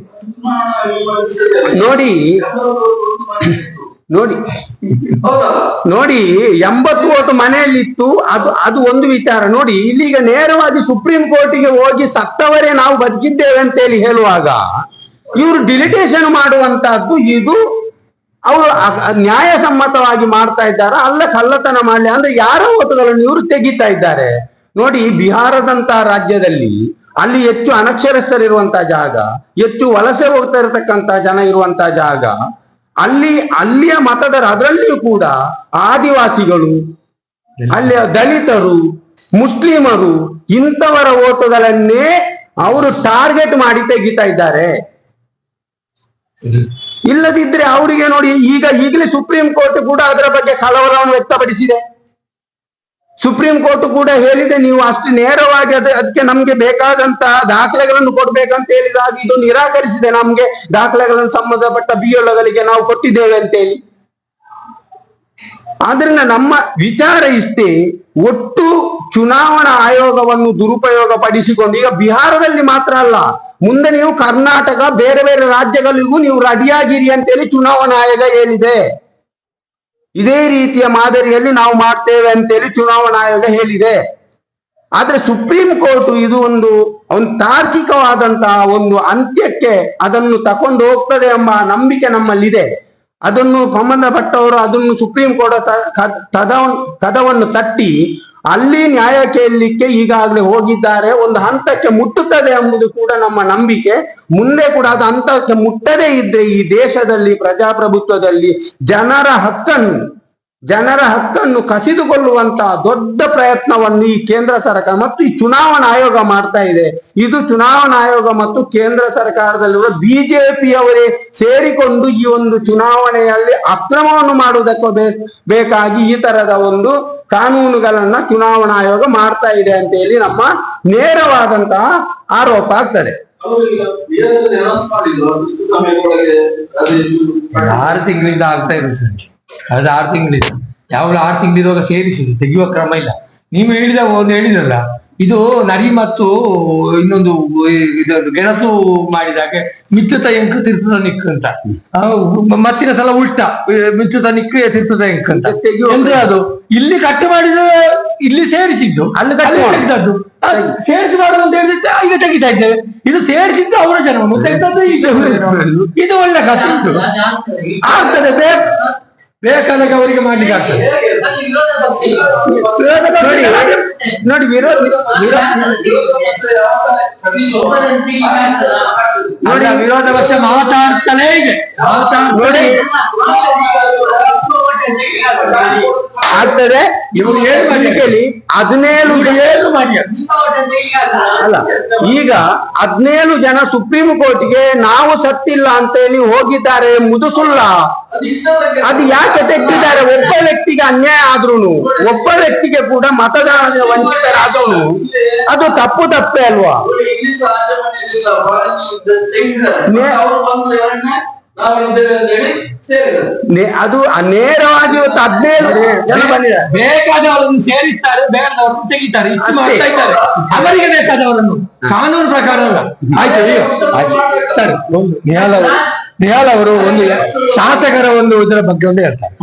ನೋಡಿ 80 ಓಟು ಮನೆಯಲ್ಲಿತ್ತು. ಅದು ಒಂದು ವಿಚಾರ ನೋಡಿ. ಇಲ್ಲಿಗ ನೇರವಾಗಿ ಸುಪ್ರೀಂ ಕೋರ್ಟಿಗೆ ಹೋಗಿ ಸತ್ತವರೇ ನಾವು ಬದುಕಿದ್ದೇವೆ ಅಂತೇಳಿ ಹೇಳುವಾಗ ಇವರು ಡಿಲಿಟೇಷನ್ ಮಾಡುವಂತಹದ್ದು ಇದು ಅವರು ನ್ಯಾಯಸಮ್ಮತವಾಗಿ ಮಾಡ್ತಾ ಇದ್ದಾರೆ. ಅಲ್ಲ ಕಳ್ಳತನ ಮಾಡಲಿ ಅಂದ್ರೆ ಯಾರ ಓಟುಗಳನ್ನು ಇವರು ತೆಗಿತಾ ಇದ್ದಾರೆ ನೋಡಿ. ಬಿಹಾರದಂತಹ ರಾಜ್ಯದಲ್ಲಿ ಅಲ್ಲಿ ಹೆಚ್ಚು ಅನಕ್ಷರಸ್ಥರಿರುವಂತಹ ಜಾಗ, ಹೆಚ್ಚು ವಲಸೆ ಹೋಗ್ತಾ ಇರತಕ್ಕಂತಹ ಜನ ಇರುವಂತಹ ಜಾಗ, ಅಲ್ಲಿಯ ಮತದಾರ, ಅದರಲ್ಲಿಯೂ ಕೂಡ ಆದಿವಾಸಿಗಳು, ಅಲ್ಲಿಯ ದಲಿತರು, ಮುಸ್ಲಿಮರು ಇಂಥವರ ಓಟುಗಳನ್ನೇ ಅವರು ಟಾರ್ಗೆಟ್ ಮಾಡಿ ತೆಗಿತಾ ಇದ್ದಾರೆ. ಇಲ್ಲದಿದ್ರೆ ಅವರಿಗೆ ನೋಡಿ, ಈಗಲೇ ಸುಪ್ರೀಂ ಕೋರ್ಟ್ ಕೂಡ ಅದರ ಬಗ್ಗೆ ಕಳವಳವನ್ನು ವ್ಯಕ್ತಪಡಿಸಿದೆ. ಸುಪ್ರೀಂ ಕೋರ್ಟ್ ಕೂಡ ಹೇಳಿದೆ, ನೀವು ಅಷ್ಟು ನೇರವಾಗಿ ಅದಕ್ಕೆ ನಮ್ಗೆ ಬೇಕಾದಂತಹ ದಾಖಲೆಗಳನ್ನು ಕೊಡ್ಬೇಕಂತ ಹೇಳಿದಾಗ ಇದು ನಿರಾಕರಿಸಿದೆ. ನಮ್ಗೆ ದಾಖಲೆಗಳನ್ನು ಸಂಬಂಧಪಟ್ಟ BLOಗಳಿಗೆ ನಾವು ಕೊಟ್ಟಿದ್ದೇವೆ ಅಂತ ಹೇಳಿ. ಆದ್ರಿಂದ ನಮ್ಮ ವಿಚಾರ ಇಷ್ಟೇ, ಒಟ್ಟು ಚುನಾವಣಾ ಆಯೋಗವನ್ನು ದುರುಪಯೋಗ ಪಡಿಸಿಕೊಂಡು, ಈಗ ಬಿಹಾರದಲ್ಲಿ ಮಾತ್ರ ಅಲ್ಲ, ಮುಂದೆ ನೀವು ಕರ್ನಾಟಕ ಬೇರೆ ಬೇರೆ ರಾಜ್ಯಗಳಿಗೂ ನೀವು ರೆಡಿಯಾಗಿರಿ ಅಂತೇಳಿ ಚುನಾವಣಾ ಆಯೋಗ ಹೇಳಿದೆ. ಇದೇ ರೀತಿಯ ಮಾದರಿಯಲ್ಲಿ ನಾವು ಮಾಡ್ತೇವೆ ಅಂತೇಳಿ ಚುನಾವಣಾ ಆಯೋಗ ಹೇಳಿದೆ. ಆದ್ರೆ ಸುಪ್ರೀಂ ಕೋರ್ಟ್ ಇದು ಒಂದು ತಾರ್ಕಿಕವಾದಂತಹ ಒಂದು ಅಂತ್ಯಕ್ಕೆ ಅದನ್ನು ತಕೊಂಡು ಹೋಗ್ತದೆ ಎಂಬ ನಂಬಿಕೆ ನಮ್ಮಲ್ಲಿದೆ. ಅದನ್ನು ಸಂಬಂಧಪಟ್ಟವರು ಅದನ್ನು ಸುಪ್ರೀಂ ಕೋರ್ಟ್ ಕದವನ್ನು ತಟ್ಟಿ ಅಲ್ಲಿ ನ್ಯಾಯ ಕೇಳಲಿಕ್ಕೆ ಈಗಾಗಲೇ ಹೋಗಿದ್ದಾರೆ. ಒಂದು ಹಂತಕ್ಕೆ ಮುಟ್ಟುತ್ತದೆ ಎಂಬುದು ಕೂಡ ನಮ್ಮ ನಂಬಿಕೆ. ಮುಂದೆ ಕೂಡ ಅದು ಹಂತಕ್ಕೆ ಮುಟ್ಟದೇ ಇದ್ರೆ ಈ ದೇಶದಲ್ಲಿ ಪ್ರಜಾಪ್ರಭುತ್ವದಲ್ಲಿ ಜನರ ಹಕ್ಕನ್ನು ಕಸಿದುಕೊಳ್ಳುವಂತಹ ದೊಡ್ಡ ಪ್ರಯತ್ನವನ್ನು ಈ ಕೇಂದ್ರ ಸರ್ಕಾರ ಮತ್ತು ಈ ಚುನಾವಣಾ ಆಯೋಗ ಮಾಡ್ತಾ ಇದೆ. ಇದು ಚುನಾವಣಾ ಆಯೋಗ ಮತ್ತು ಕೇಂದ್ರ ಸರ್ಕಾರದಲ್ಲಿರುವ ಬಿಜೆಪಿಯವರೇ ಸೇರಿಕೊಂಡು ಈ ಒಂದು ಚುನಾವಣೆಯಲ್ಲಿ ಅಕ್ರಮವನ್ನು ಮಾಡುವುದಕ್ಕೆ ಬೇಕಾಗಿ ಈ ತರದ ಒಂದು ಕಾನೂನುಗಳನ್ನ ಚುನಾವಣಾ ಆಯೋಗ ಮಾಡ್ತಾ ಇದೆ ಅಂತ ಹೇಳಿ ನಮ್ಮ ನೇರವಾದಂತಹ ಆರೋಪ ಆಗ್ತದೆ. 6 ತಿಂಗಳಿಂದ ಆಗ್ತಾ ಇರೋದು ಸರ್. ಅದು 6 ತಿಂಗಳಿಂದ ಯಾವಾಗಲೂ 6 ತಿಂಗಳಿರುವಾಗ ಸೇರಿಸುದು, ತೆಗೆಯುವ ಕ್ರಮ ಇಲ್ಲ. ನೀವು ಹೇಳಿದ್ರಲ್ಲ, ಇದು ನರಿ ಮತ್ತು ಇನ್ನೊಂದು ಗೆಣಸು ಮಾಡಿದಾಗ ಮಿತ್ತದ ಎಂಕ್ ತಿರ್ತದ ನಿಕ್ ಅಂತ, ಮತ್ತಿನ ಸಲ ಉಲ್ಟಾ ಮಿತ್ತದ ನಿಕ್ ತಿರ್ತದ ಎಂಕ್ ಅಂತ. ಅಂದ್ರೆ ಅದು ಇಲ್ಲಿ ಕಟ್ಟು ಮಾಡಿದ ಇಲ್ಲಿ ಸೇರಿಸಿದ್ದು ಅಲ್ಲಿ ತೆಗೆದದ್ದು, ಸೇರಿಸಿ ಮಾಡುದು ಅಂತ ಹೇಳಿದ್ರೆ ಈಗ ತೆಗಿತಾ ಇದ್ದೇವೆ. ಇದು ಸೇರಿಸಿದ್ದು ಅವರ ಜನ್ಮ, ತೆಗೆದದ್ದು ಈ ಜನ್ಮ. ಇದು ಒಳ್ಳೆ ಕಥೆ ಆಗ್ತದೆ. ಬೇಕಾದಾಗ ಅವರಿಗೆ ಮಾಡ್ಲಿಕ್ಕೆ ಆಗ್ತದೆ. ನೋಡಿ, ವಿರೋಧ ಪಕ್ಷ ಮಾತಾಡ್ತಲೇ ಇದೆ. ನೋಡಿ ಆಗ್ತದೆ. ಇವರು ಏನು ಮಾಡ್ಲಿಕ್ಕೆ 17 ಮಾಡಿ ಅಲ್ಲ, ಈಗ 17 ಜನ ಸುಪ್ರೀಂ ಕೋರ್ಟ್ಗೆ ನಾವು ಸತ್ತಿಲ್ಲ ಅಂತ ಹೇಳಿ ಹೋಗಿದ್ದಾರೆ ಎಂಬುದು ಸುಳ್ಳ. ಅದು ಯಾಕೆ ತೆಗೆದಿದ್ದಾರೆ? ಒಬ್ಬ ವ್ಯಕ್ತಿಗೆ ಅನ್ಯಾಯ ಆದ್ರೂ, ಒಬ್ಬ ವ್ಯಕ್ತಿಗೆ ಕೂಡ ಮತದಾನ ವಂಚಿತರಾದ್ರೂ ಅದು ತಪ್ಪೇ ಅಲ್ವಾ? ಅದು ನೇರವಾಗಿ 17 ಜನ ಬಂದಿದ್ದಾರೆ. ಬೇಕಾದವರನ್ನು ಸೇರಿಸ್ತಾರೆ, ಬೇಡದವರನ್ನು ತೆಗಿತಾರೆ, ಇಷ್ಟು ಮಾಡ್ತಾ ಇದ್ದಾರೆ. ಅವರಿಗೆ ಬೇಕಾದವರನ್ನು ಕಾನೂನು ಪ್ರಕಾರ ಅಲ್ಲ. ಆಯ್ತು ಸರ್, ನಿಹಾಲ್ ಅವರು ಒಂದು ಶಾಸಕರ ಒಂದು ಇದರ ಬಗ್ಗೆ ಒಂದು ಹೇಳ್ತಾರೆ.